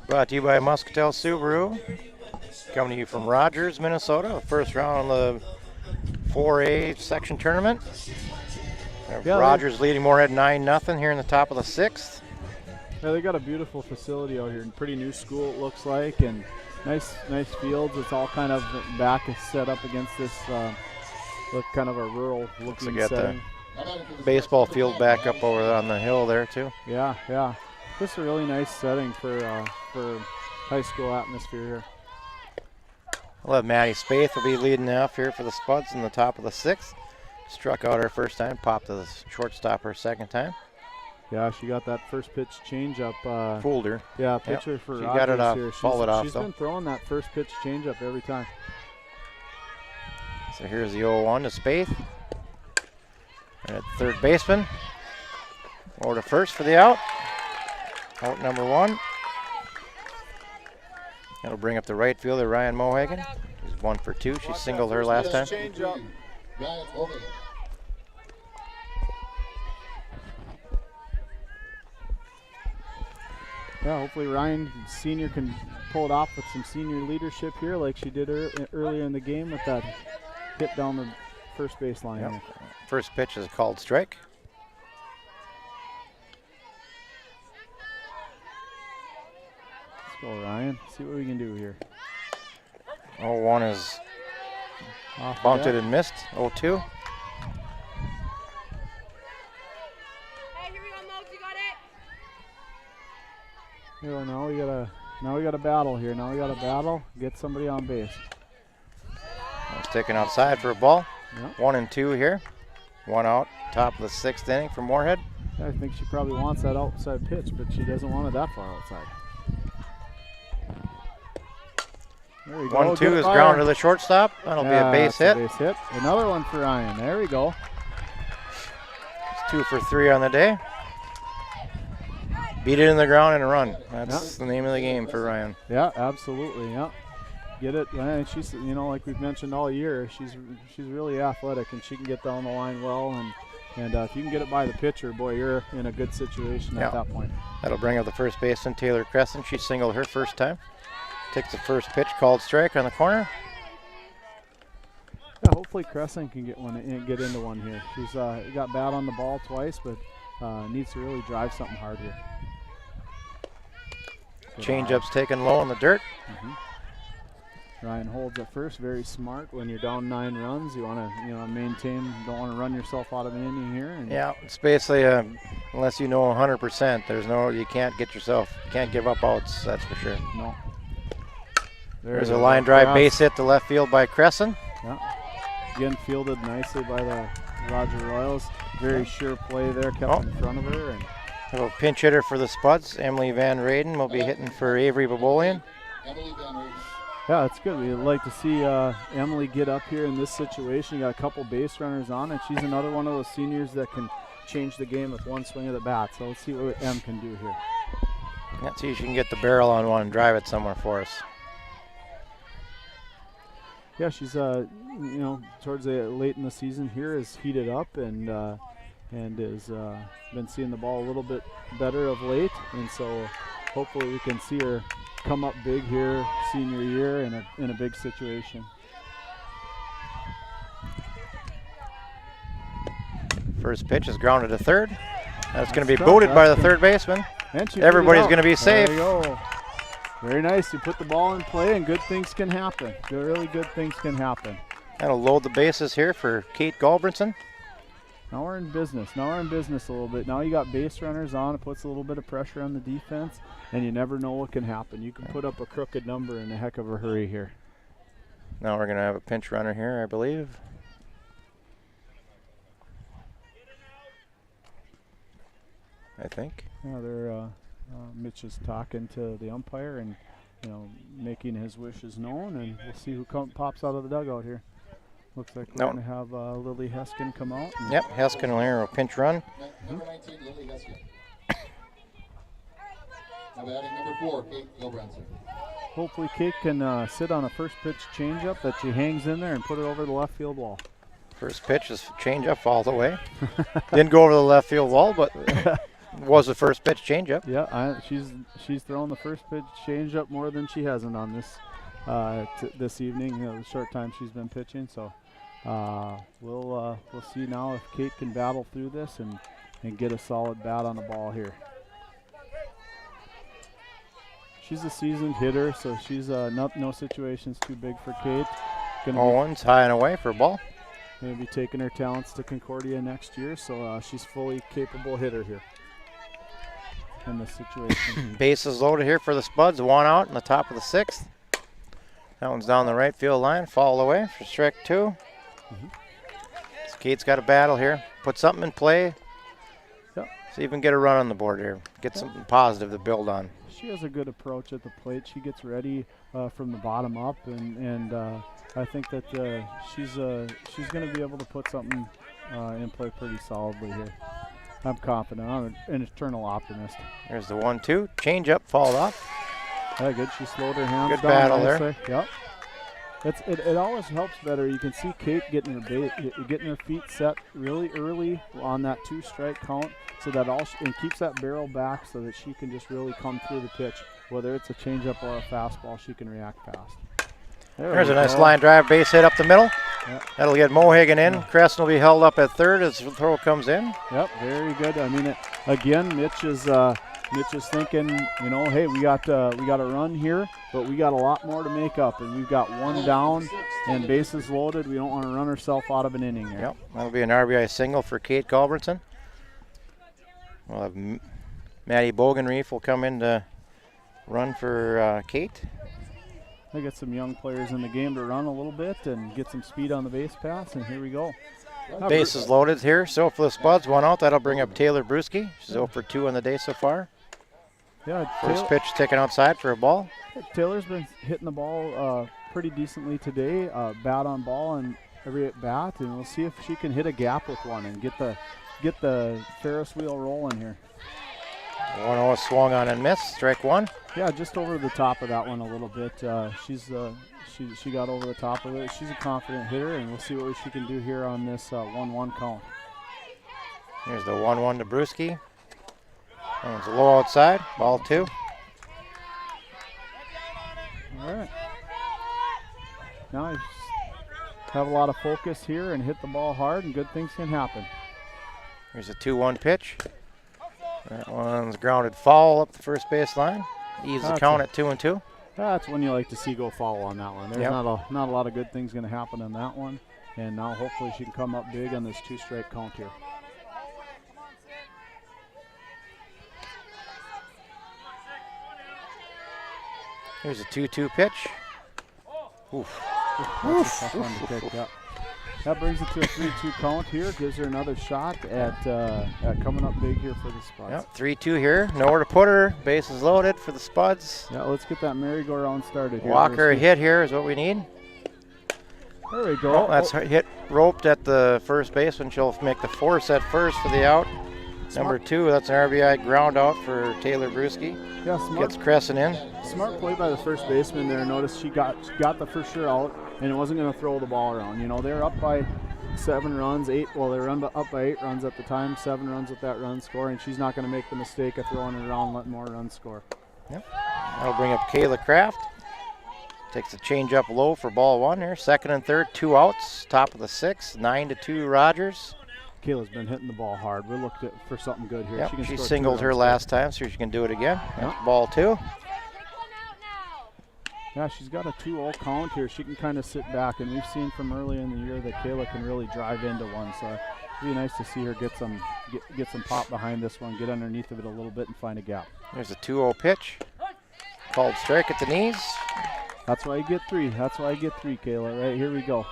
brought to you by Muscatel Subaru. Coming to you from Rogers, Minnesota, first round of the 4A section tournament. Rogers leading Moorhead 9-0 here in the top of the 6th. Yeah, they got a beautiful facility out here, and pretty new school it looks like, and nice fields. It's all kind of back set up against this look kind of a rural looking setting. The baseball field back up over on the hill there too. Yeah. This is a really nice setting for high school atmosphere here. We'll have Maddie Spaeth will be leading off here for the Spuds in the top of the 6th. Struck out her first time, popped to the shortstop her second time. Yeah, she got that first pitch changeup. Fooled her. Yeah, pitcher for she got it off, here. fouled it off. She's been throwing that first pitch changeup every time. So here's the 0-1 to Spaeth. And at third baseman. Over to first for the out. Out number 1. That'll bring up the right fielder, Ryan Mohagan. She's 1 for 2. She singled her last time. Yeah, hopefully Ryan Sr. can pull it off with some senior leadership here like she did earlier in the game with that hit down the first baseline. Yep. First pitch is a called strike. Let's go, Ryan. See what we can do here. 0-1 is Off bunted and missed. 0-2. Now we got a battle here. Now we got a battle. Get somebody on base. It's taken outside for a ball. Yep. 1 and 2 here. 1 out. Top of the 6th inning for Moorhead. I think she probably wants that outside pitch, but she doesn't want it that far outside. There we go. 1-2 is ground to the shortstop. That'll be a base hit. Base hit. Another one for Ryan. There we go. It's 2 for 3 on the day. Beat it in the ground and a run. That's the name of the game for Ryan. Yeah, absolutely. Yeah, get it. And she's, like we've mentioned all year, she's really athletic and she can get down the line well. And if you can get it by the pitcher, boy, you're in a good situation at that point. That'll bring up the first baseman, Taylor Crescent. She singled her first time. Takes the first pitch, called strike on the corner. Yeah, hopefully Crescent can get into one here. She's got bad on the ball twice, but needs to really drive something hard here. Changeup's taken low in the dirt. Ryan holds at first, very smart. When you're down 9 runs, you want to maintain. Don't want to run yourself out of an inning here. And yeah, it's basically unless you know 100%, you can't give up outs. That's for sure. No. There's a line drive base hit to left field by Crescent. Yeah. Again, fielded nicely by the Roger Royals. Very sure play there, kept in front of her. And have a pinch hitter for the Spuds. Emily Van Rayden will be hitting for Avery Babolian. Yeah, it's good. We'd like to see Emily get up here in this situation. You got a couple base runners on, and she's another one of those seniors that can change the game with one swing of the bat. So let's see what Em can do here. Let's see if she can get the barrel on one and drive it somewhere for us. Yeah, she's towards the late in the season here is heated up and has been seeing the ball a little bit better of late, and so hopefully we can see her come up big here senior year in a big situation. First pitch is grounded to third. That's going to be booted by the third baseman. Everybody's going to be safe. There you go. Very nice. You put the ball in play and good things can happen. Really good things can happen. That'll load the bases here for Kate Galbranson. Now we're in business. Now we're in business a little bit. Now you got base runners on. It puts a little bit of pressure on the defense, and you never know what can happen. You can put up a crooked number in a heck of a hurry here. Now we're going to have a pinch runner here, I believe. I think. Yeah, Mitch is talking to the umpire and making his wishes known, and we'll see who pops out of the dugout here. Looks like we're going to have Lily Heskin come out. Yep, Heskin will hear a pinch run. Number 19, Lily Heskin. Now batting number 4, Kate Gilbranson. Hopefully Kate can sit on a first pitch changeup that she hangs in there and put it over the left field wall. First pitch is changeup all the way. Didn't go over the left field wall, but Was the first pitch changeup? Yeah, she's thrown the first pitch changeup more than she hasn't on this this evening. The short time she's been pitching. So we'll see now if Kate can battle through this and get a solid bat on the ball here. She's a seasoned hitter, so she's no situation's too big for Kate. Owens high and away for a ball. Going to be taking her talents to Concordia next year, so she's fully capable hitter here in this situation. Bases loaded here for the Spuds. 1 out in the top of the 6th. That one's down the right field line. Foul away for strike 2. So Kate's got a battle here. Put something in play. Yep. See if we can get a run on the board here. Get something positive to build on. She has a good approach at the plate. She gets ready from the bottom up, and I think that she's going to be able to put something in play pretty solidly here. I'm confident. I'm an eternal optimist. There's the 1-2. Change up, fouled off. Yeah, good. She slowed her hands good down. Good battle nicely. there. Yep. It always helps better. You can see Kate getting her feet set really early on that 2-strike count, so that and keeps that barrel back so that she can just really come through the pitch. Whether it's a changeup or a fastball, she can react fast. There's a nice line drive, base hit up the middle. Yep. That'll get Moorhead in. Creston will be held up at third as the throw comes in. Yep, very good. I mean, again, Mitch is thinking, hey, we got a run here, but we got a lot more to make up, and we've got 1 down and bases loaded. We don't want to run ourselves out of an inning here. Yep, that'll be an RBI single for Kate Culbertson. We'll have Maddie Bogenreef will come in to run for Kate. They get some young players in the game to run a little bit and get some speed on the base pass, and here we go. Bases loaded here, so for the Spuds, 1 out. That'll bring up Taylor Brusky. She's 0 for 2 on the day so far. Yeah, first pitch taken outside for a ball. Taylor's been hitting the ball pretty decently today, bat on ball and every at bat, and we'll see if she can hit a gap with one and get the Ferris wheel rolling here. 1-0 swung on and missed. Strike 1. Yeah, just over the top of that one a little bit. She got over the top of it. She's a confident hitter, and we'll see what she can do here on this 1-1 count. Here's the 1-1 to Brusky. That one's low outside. Ball 2. All right. Now you have a lot of focus here and hit the ball hard, and good things can happen. Here's a 2-1 pitch. That one's grounded foul up the first base line. Ease the count at 2-2. That's when you like to see go foul on that one. There's not a lot of good things going to happen on that one. And now hopefully she can come up big on this 2-strike count here. Here's a 2-2 pitch. Oof. That's a tough one to pick up. That brings it to a 3-2 count here. Gives her another shot at coming up big here for the Spuds. Yep, 3-2 here. Nowhere to put her. Bases loaded for the Spuds. Yeah, let's get that merry-go-round started here. Walker a hit here is what we need. There we go. Oh, that's hit roped at the first baseman. She'll make the force at first for the out. Number 2, that's an RBI ground out for Taylor Brusky. Yeah, smart. Gets Crescent in. Smart play by the first baseman there. Notice she got the for sure out, and it wasn't going to throw the ball around. They're up by 7 runs, 8. Well, they were up by 8 runs at the time, 7 runs with that run score, and she's not going to make the mistake of throwing it around, letting more runs score. Yep. That'll bring up Kayla Kraft. Takes the change up low for ball 1 here. Second and third, 2 outs. Top of the 6th, 9-2 Rogers. Kayla's been hitting the ball hard. We're looking for something good here. Yep, she singled her last time, so she can do it again. Yep. Ball 2. Yeah, she's got a 2-0 count here. She can kind of sit back, and we've seen from early in the year that Kayla can really drive into one. So it'd be nice to see her get some pop behind this one, get underneath of it a little bit, and find a gap. There's a 2-0 pitch. Called strike at the knees. That's why you get 3. That's why I get 3, Kayla. Right, here we go.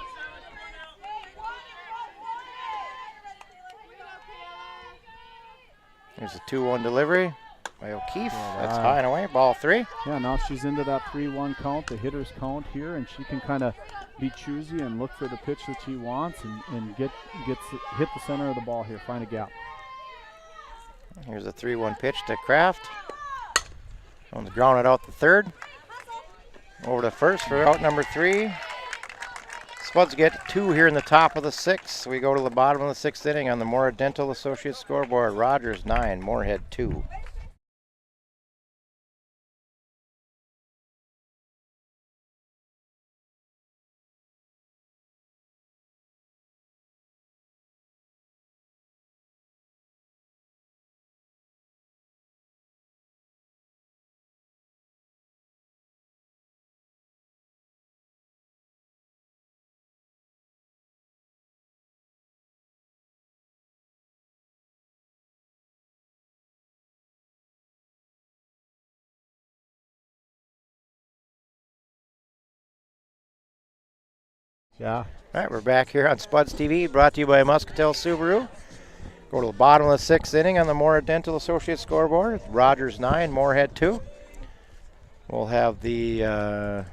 There's a 2-1 delivery by O'Keefe. That's high and away. Ball 3. Yeah, now she's into that 3-1 count, the hitter's count here, and she can kind of be choosy and look for the pitch that she wants and hit the center of the ball here, find a gap. Here's a 3-1 pitch to Kraft. One's grounded out the third. Over to first for out number 3. Spuds get 2 here in the top of the 6th. We go to the bottom of the 6th inning on the Moorhead Dental Associates scoreboard. Rogers 9, Moorhead 2. Yeah. All right, we're back here on Spuds TV, brought to you by Muscatel Subaru. Go to the bottom of the 6th inning on the Moorhead Dental Associates scoreboard. Rogers 9, Moorhead 2. We'll have the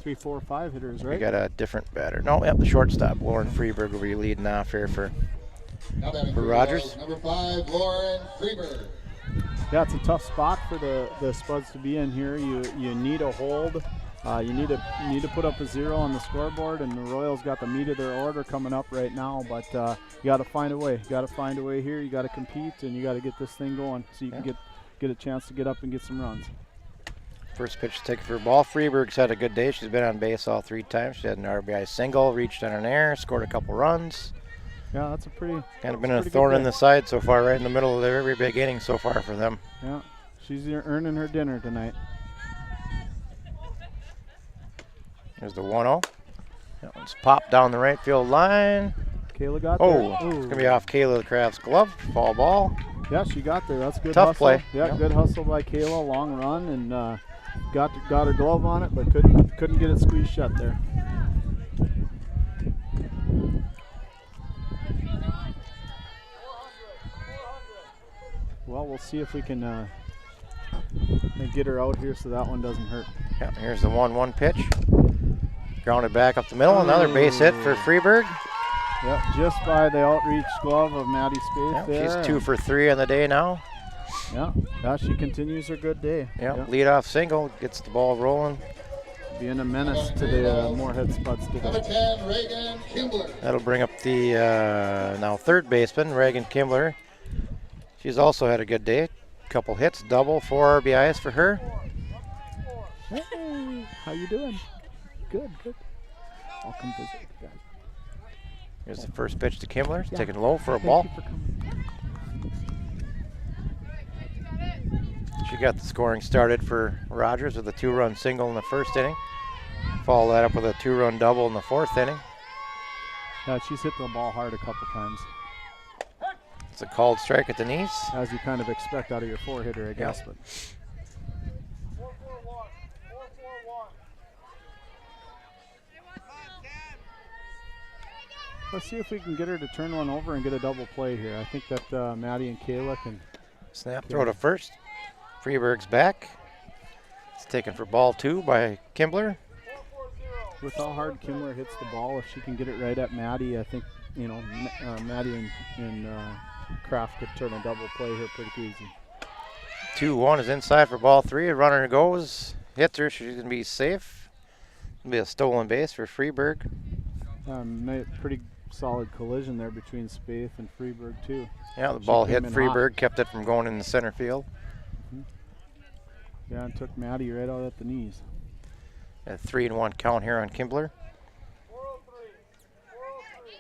3, 4, 5 hitters, right? we got a different batter. No, yep, the shortstop, Lauren Freeberg, will be leading off here for Rogers. Number 5, Lauren Freeberg. Yeah, it's a tough spot for the Spuds to be in here. You need a hold. You need to put up a 0 on the scoreboard, and the Royals got the meat of their order coming up right now. But you got to find a way. You got to find a way here. You got to compete, and you got to get this thing going so you can get a chance to get up and get some runs. First pitch taken for a ball. Freeberg's had a good day. She's been on base all 3 times. She had an RBI single, reached on an air, scored a couple runs. Yeah, that's a pretty. Kind of been a thorn in the side so far, right in the middle of every big inning so far for them. Yeah, she's earning her dinner tonight. There's the 1-0. That one's popped down the right field line. Kayla got there. Oh, it's going to be off Kayla Kraft's glove. Foul ball. Yeah, she got there. That's good Tough hustle. play. Yeah, Yep. Good hustle by Kayla. Long run, and got her glove on it, but couldn't get it squeezed shut there. Well, we'll see if we can get her out here so that one doesn't hurt. Yeah, here's the 1-1 pitch. Grounded back up the middle. Another base hit for Freeberg. Yep, just by the outreach glove of Maddie Spaeth Yep, there. she's 2 for 3 on the day now. Yeah, she continues her good day. Yep, leadoff single, gets the ball rolling. Being a menace to the Moorhead Spuds today. Number 10, Reagan Kimbler. That'll bring up the now third baseman, Reagan Kimbler. She's also had a good day. Couple hits, double, 4 RBIs for her. Hey, how you doing? Good. I'll come visit you guys. Here's the first pitch to Kimbler, Yeah. taken low for a Thank ball. you for coming. She got the scoring started for Rogers with a 2-run single in the first inning. Follow that up with a 2-run double in the 4th inning. Yeah, she's hit the ball hard a couple times. It's a called strike at the knees. As you kind of expect out of your 4-hitter, I guess. But 4-4-1. 4-4-1. let's see if we can get her to turn one over and get a double play here. I think that Maddie and Kayla can. Snap throw to first. Freeberg's back. It's taken for ball 2 by Kimbler. With how hard Kimbler hits the ball, if she can get it right at Maddie, I think Maddie and Kraft could turn a double play here pretty easy. 2-1 is inside for ball 3. A runner goes, hits her. She's gonna be safe. It'll be a stolen base for Freeberg. Pretty solid collision there between Spaeth and Freeberg too. Yeah, the ball hit came in Freeberg, kept it from going in the center field. Yeah, and took Maddie right out at the knees. A 3-1 count here on Kimbler. 403. 403.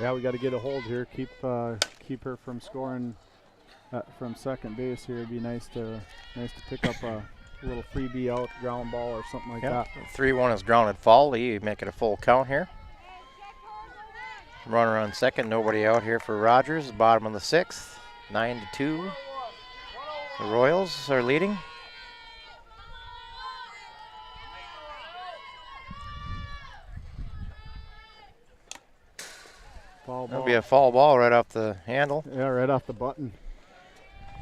Yeah, we got to get a hold here. Keep her from scoring from second base here. It'd be nice to pick up a little freebie out, ground ball or something like that. 3-1 is grounded foul. You make it a full count here. Runner on second, nobody out here for Rogers. Bottom of the 6th, 9-2. The Royals are leading. That'll be a foul ball right off the handle. Yeah, right off the button.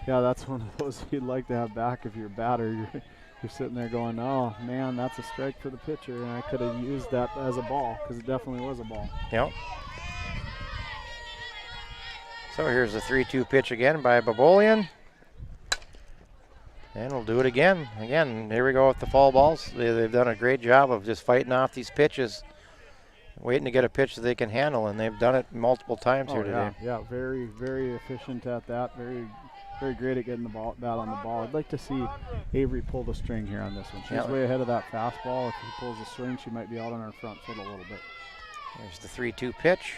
Yeah, that's one of those you'd like to have back if you're a batter. You're sitting there going, oh man, that's a strike for the pitcher, and I could have used that as a ball because it definitely was a ball. Yep. So here's the 3-2 pitch again by Babolian. And we'll do it again. Again, here we go with the foul balls. They've done a great job of just fighting off these pitches, waiting to get a pitch that they can handle, and they've done it multiple times here today. Yeah, very, very efficient at that. Very, very great at getting the bat on the ball. I'd like to see Avery pull the string here on this one. She's way ahead of that fastball. If she pulls the string, she might be out on her front foot a little bit. There's the 3-2 pitch.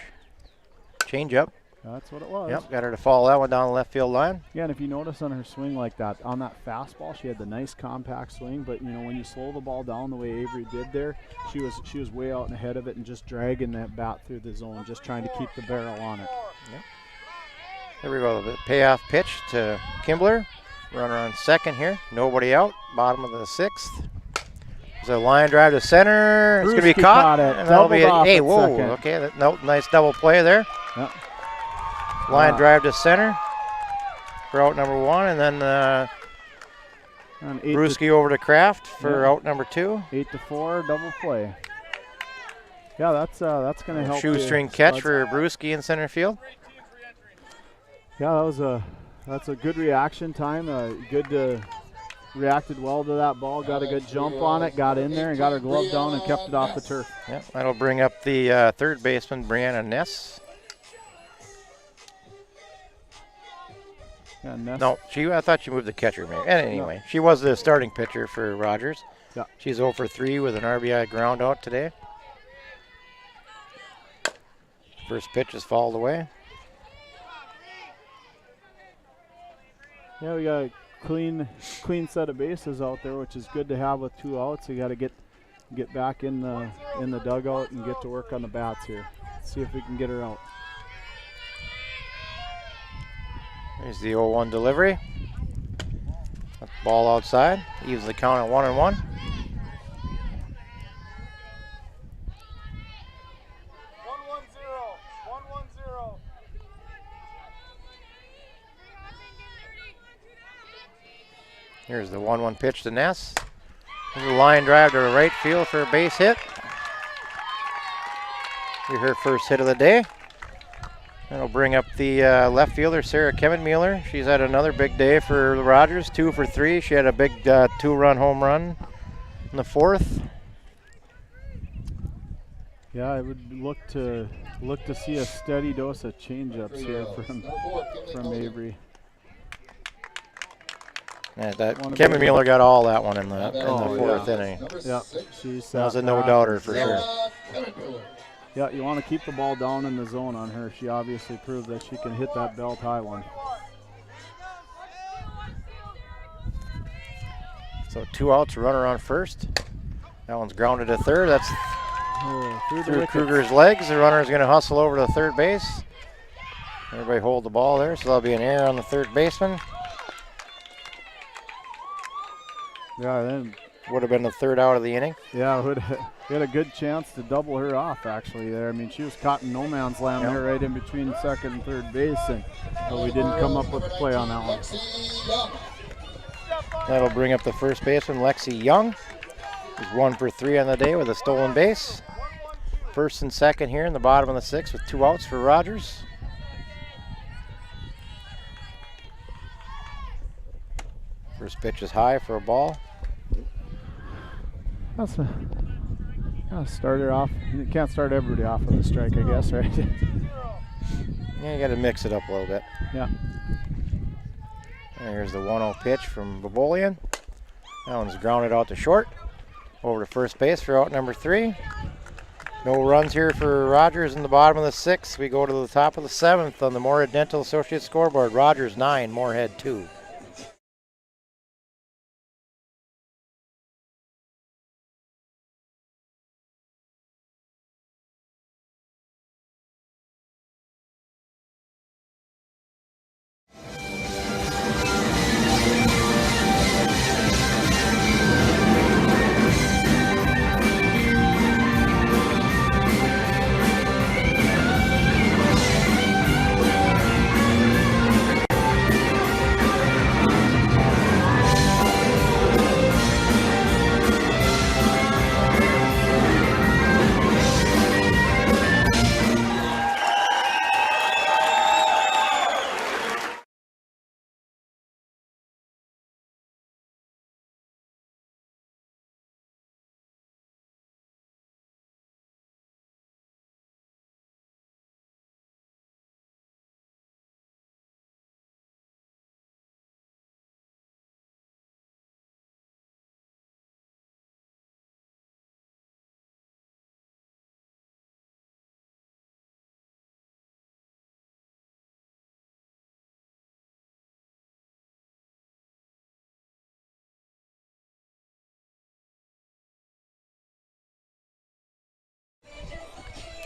Change up. That's what it was. Yep, got her to follow that one down the left field line. Yeah, and if you notice on her swing like that, on that fastball, she had the nice compact swing, but you know, when you slow the ball down the way Avery did there, she was way out and ahead of it and just dragging that bat through the zone, just trying to keep the barrel on it. Yep. Here we go, the payoff pitch to Kimbler. Runner on second here, nobody out, bottom of the 6th. There's a line drive to center. It's going to be caught. And that'll be a, hey, whoa, second. Okay, nice double play there. Yep. Line drive to center for out number 1, and then Brewski over to Kraft for out number 2. 8-4, double play. Yeah, that's going to help. Shoestring catch for Brewski in center field. Yeah, that's a good reaction time. Reacted well to that ball. Got a good jump on it. Got in there and got her glove down and kept it off the turf. Yep, that'll bring up the third baseman, Brianna Ness. Yeah, Ness. No, I thought she moved the catcher maybe. And anyway, she was the starting pitcher for Rogers. Yeah. She's 0 for 3 with an RBI ground out today. First pitch is fouled away. Yeah, we got a clean set of bases out there, which is good to have with 2 outs. You got to get back in the dugout and get to work on the bats here. See if we can get her out. There's the 0-1 delivery. Ball outside. Evens the count at 1-1. 1-1-0. 1-1-0. Here's the 1-1 pitch to Ness. There's a line drive to the right field for a base hit. Be her first hit of the day. That'll bring up the left fielder, Sarah Kemenmueller. She's had another big day for the Rogers, 2 for 3. She had a big 2-run home run in the 4th. Yeah, I would look to see a steady dose of changeups here from Avery. Yeah, Kemenmueller got all that one in the 4th inning. Yeah, that was a no-doubter for sure. Yeah, you want to keep the ball down in the zone on her. She obviously proved that she can hit that belt high one. So 2 outs, runner on first. That one's grounded to third. That's through Kruger's legs. The runner is going to hustle over to third base. Everybody hold the ball there, so there'll be an error on the third baseman. Yeah, then would have been the 3rd out of the inning. Yeah, we had a good chance to double her off actually there. I mean, she was caught in no man's land there right in between second and third base, and we didn't come up with a play on that one. That'll bring up the first baseman, Lexi Young. She's 1 for 3 on the day with a stolen base. First and second here in the bottom of the 6th with 2 outs for Rogers. First pitch is high for a ball. Start her off. You can't start everybody off with a strike, I guess, right? Yeah, you got to mix it up a little bit. Yeah. And here's the 1-0 pitch from Babolian. That one's grounded out to short. Over to first base for out number 3. No runs here for Rogers in the bottom of the 6th. We go to the top of the 7th on the Moorhead Dental Associates scoreboard. Rogers 9, Moorhead 2.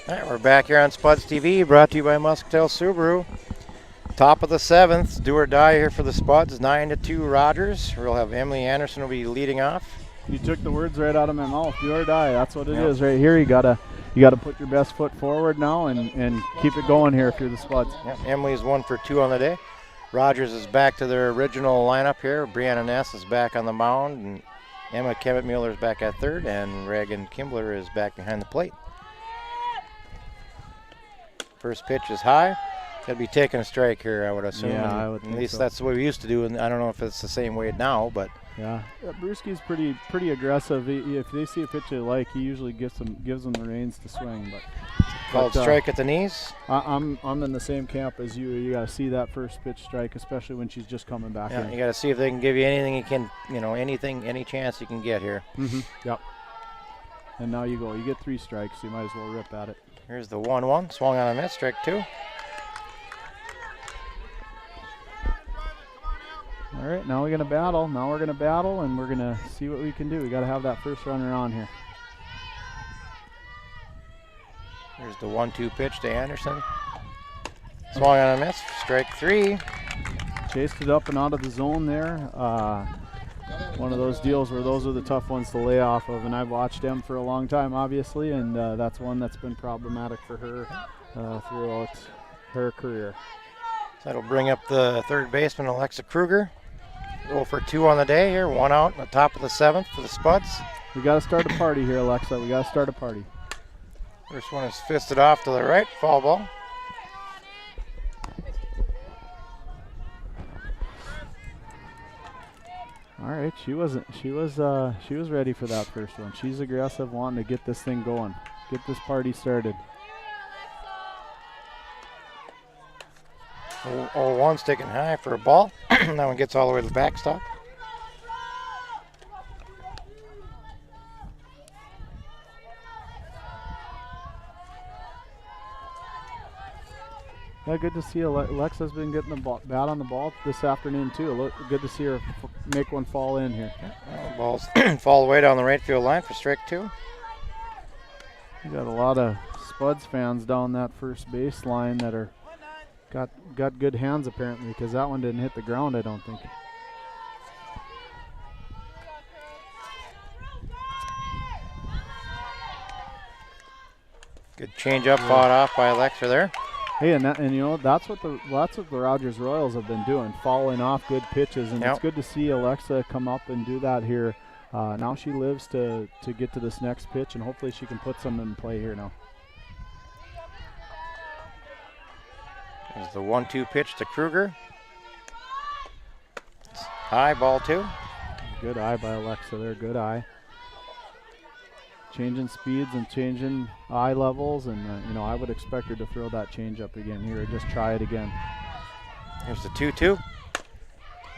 All right, we're back here on Spuds TV, brought to you by Muscatel Subaru. Top of the 7th, do or die here for the Spuds, 9-2 Rogers. We'll have Emily Anderson will be leading off. You took the words right out of my mouth. Do or die. That's what it is right here. You gotta put your best foot forward now and keep it going here if you're the Spuds. Yep, Emily's 1 for 2 on the day. Rogers is back to their original lineup here. Brianna Ness is back on the mound, and Emma Kevitt-Mueller is back at third, and Reagan Kimbler is back behind the plate. First pitch is high. Got to be taking a strike here, I would assume. Yeah, I would At think least so. that's the way we used to do, and I don't know if it's the same way now, but Yeah, Brewski's pretty aggressive. If they see a pitch they like, he usually gives them the reins to swing. called strike at the knees. I'm in the same camp as you. You got to see that first pitch strike, especially when she's just coming back Yeah, in. you got to see if they can give you anything you can, any chance you can get here. Yep. And now you go. You get 3 strikes, so you might as well rip at it. Here's the 1-1, swung on a miss, strike 2. All right, now we're going to battle. Now we're going to battle, and we're going to see what we can do. We got to have that first runner on here. Here's the 1-2 pitch to Anderson. Swung on a miss, strike 3. Chased it up and out of the zone there. One of those deals where those are the tough ones to lay off of, and I've watched them for a long time, obviously, and that's one that's been problematic for her throughout her career. So that'll bring up the third baseman, Alexa Kruger. 0 for 2 on the day here, 1 out in the top of the 7th for the Spuds. We got to start a party here, Alexa. We got to start a party. First one is fisted off to the right, foul ball. All right, she was ready for that first one. She's aggressive, wanting to get this thing going, get this party started. 0-1 sticking high for a ball. That one gets all the way to the backstop. Yeah, good to see Alexa's been getting the bat on the ball this afternoon too. Good to see her make one fall in here. Balls fall away down the right field line for strike 2. We got a lot of Spuds fans down that first base line that are got good hands apparently, because that one didn't hit the ground, I don't think. Good change-up fought off by Alexa there. Hey, and you know that's what the Rogers Royals have been doing, following off good pitches, and it's good to see Alexa come up and do that here. Now she lives to get to this next pitch, and hopefully she can put something in play here now. There's the 1-2 pitch to Kruger. It's high, ball 2. Good eye by Alexa there, good eye. Changing speeds and changing eye levels, and I would expect her to throw that change up again here, or just try it again. Here's the 2-2.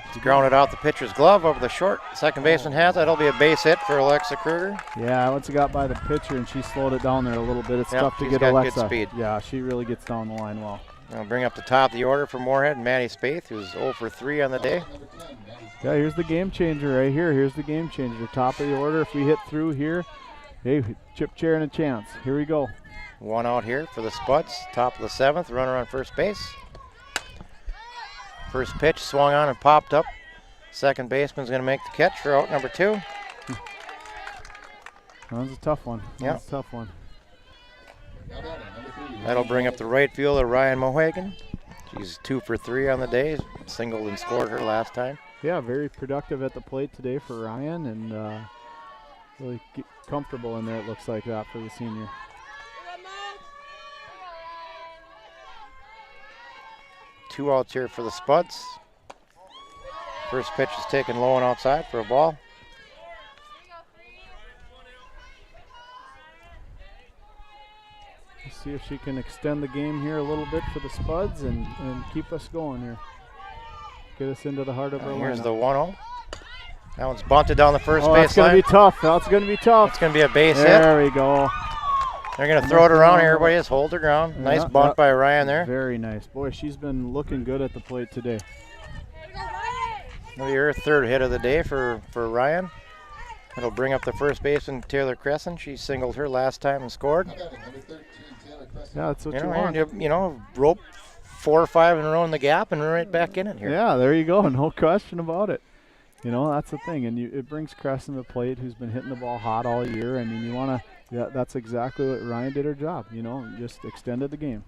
It's grounded out the pitcher's glove over the short. Second baseman has it. It'll be a base hit for Alexa Kruger. Yeah, once it got by the pitcher and she slowed it down there a little bit, it's tough to she's get got Alexa. Good speed. Yeah, she really gets down the line well. I'll bring up the top of the order for Moorhead, Maddie Spaeth, who's 0 for 3 on the day. Yeah, here's the game changer right here. Here's the game changer. Top of the order. If we hit through here, hey, chip chair and a chance. Here we go. 1 out here for the Spuds. Top of the 7th, runner on first base. First pitch swung on and popped up. Second baseman's going to make the catch for out number 2. That was a tough one. That's a tough one. That'll bring up the right fielder, Ryan Mohagan. She's 2 for 3 on the day. Singled and scored her last time. Yeah, very productive at the plate today for Ryan, and really comfortable in there, it looks like that for the senior. Two outs here for the Spuds. First pitch is taken low and outside for a ball. Let's see if she can extend the game here a little bit for the Spuds and keep us going here. Get us into the heart of our lineup. Here's the 1-0. That one's bunted down the first base that's going to be tough. That's going to be tough. It's going to be a base hit. There we go. They're going to throw it around here. Everybody just hold their ground. Nice bunt by Ryan there. Very nice. Boy, she's been looking good at the plate today. Maybe her third hit of the day for Ryan. It'll bring up the first baseman, Taylor Crescent. She singled her last time and scored. Number 13, Taylor Crescent. Yeah, that's what you want. And rope 4 or 5 in a row in the gap and right back in it here. Yeah, there you go. No question about it. That's the thing, and it brings Crescent to the plate, who's been hitting the ball hot all year. I mean, you want to. Yeah, that's exactly what Ryan did her job. Just extended the game.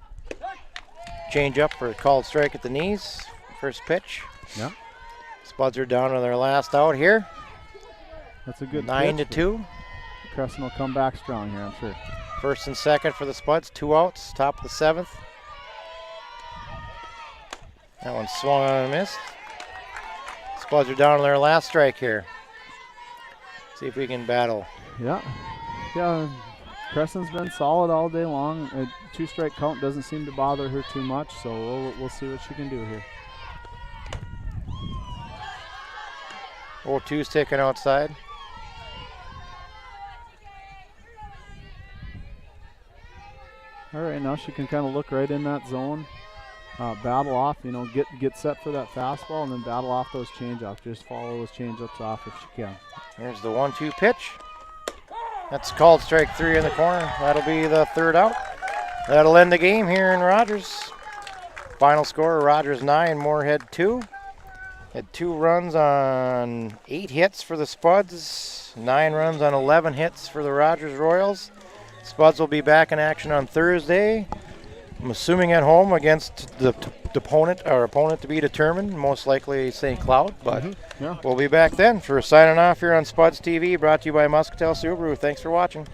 Change up for a called strike at the knees. First pitch. Yeah. Spuds are down to their last out here. That's a good 9-2. Crescent will come back strong here, I'm sure. First and second for the Spuds. 2 outs. Top of the 7th. That one swung on and missed. Spuds are down to their last strike here. See if we can battle. Yeah. Crescent's been solid all day long. A 2-strike count doesn't seem to bother her too much, so we'll see what she can do here. 0-2's taken outside. All right, now she can kind of look right in that zone, battle off, get set for that fastball, and then battle off those changeups. Just follow those changeups off if she can. Here's the 1-2 pitch. That's called strike 3 in the corner. That'll be the 3rd out. That'll end the game here in Rogers. Final score, Rogers 9, Moorhead 2. Had 2 runs on 8 hits for the Spuds, 9 runs on 11 hits for the Rogers Royals. Spuds will be back in action on Thursday. I'm assuming at home against the opponent to be determined, most likely St. Cloud, but Yeah. we'll be back then for signing off here on Spuds TV, brought to you by Muscatel Subaru. Thanks for watching.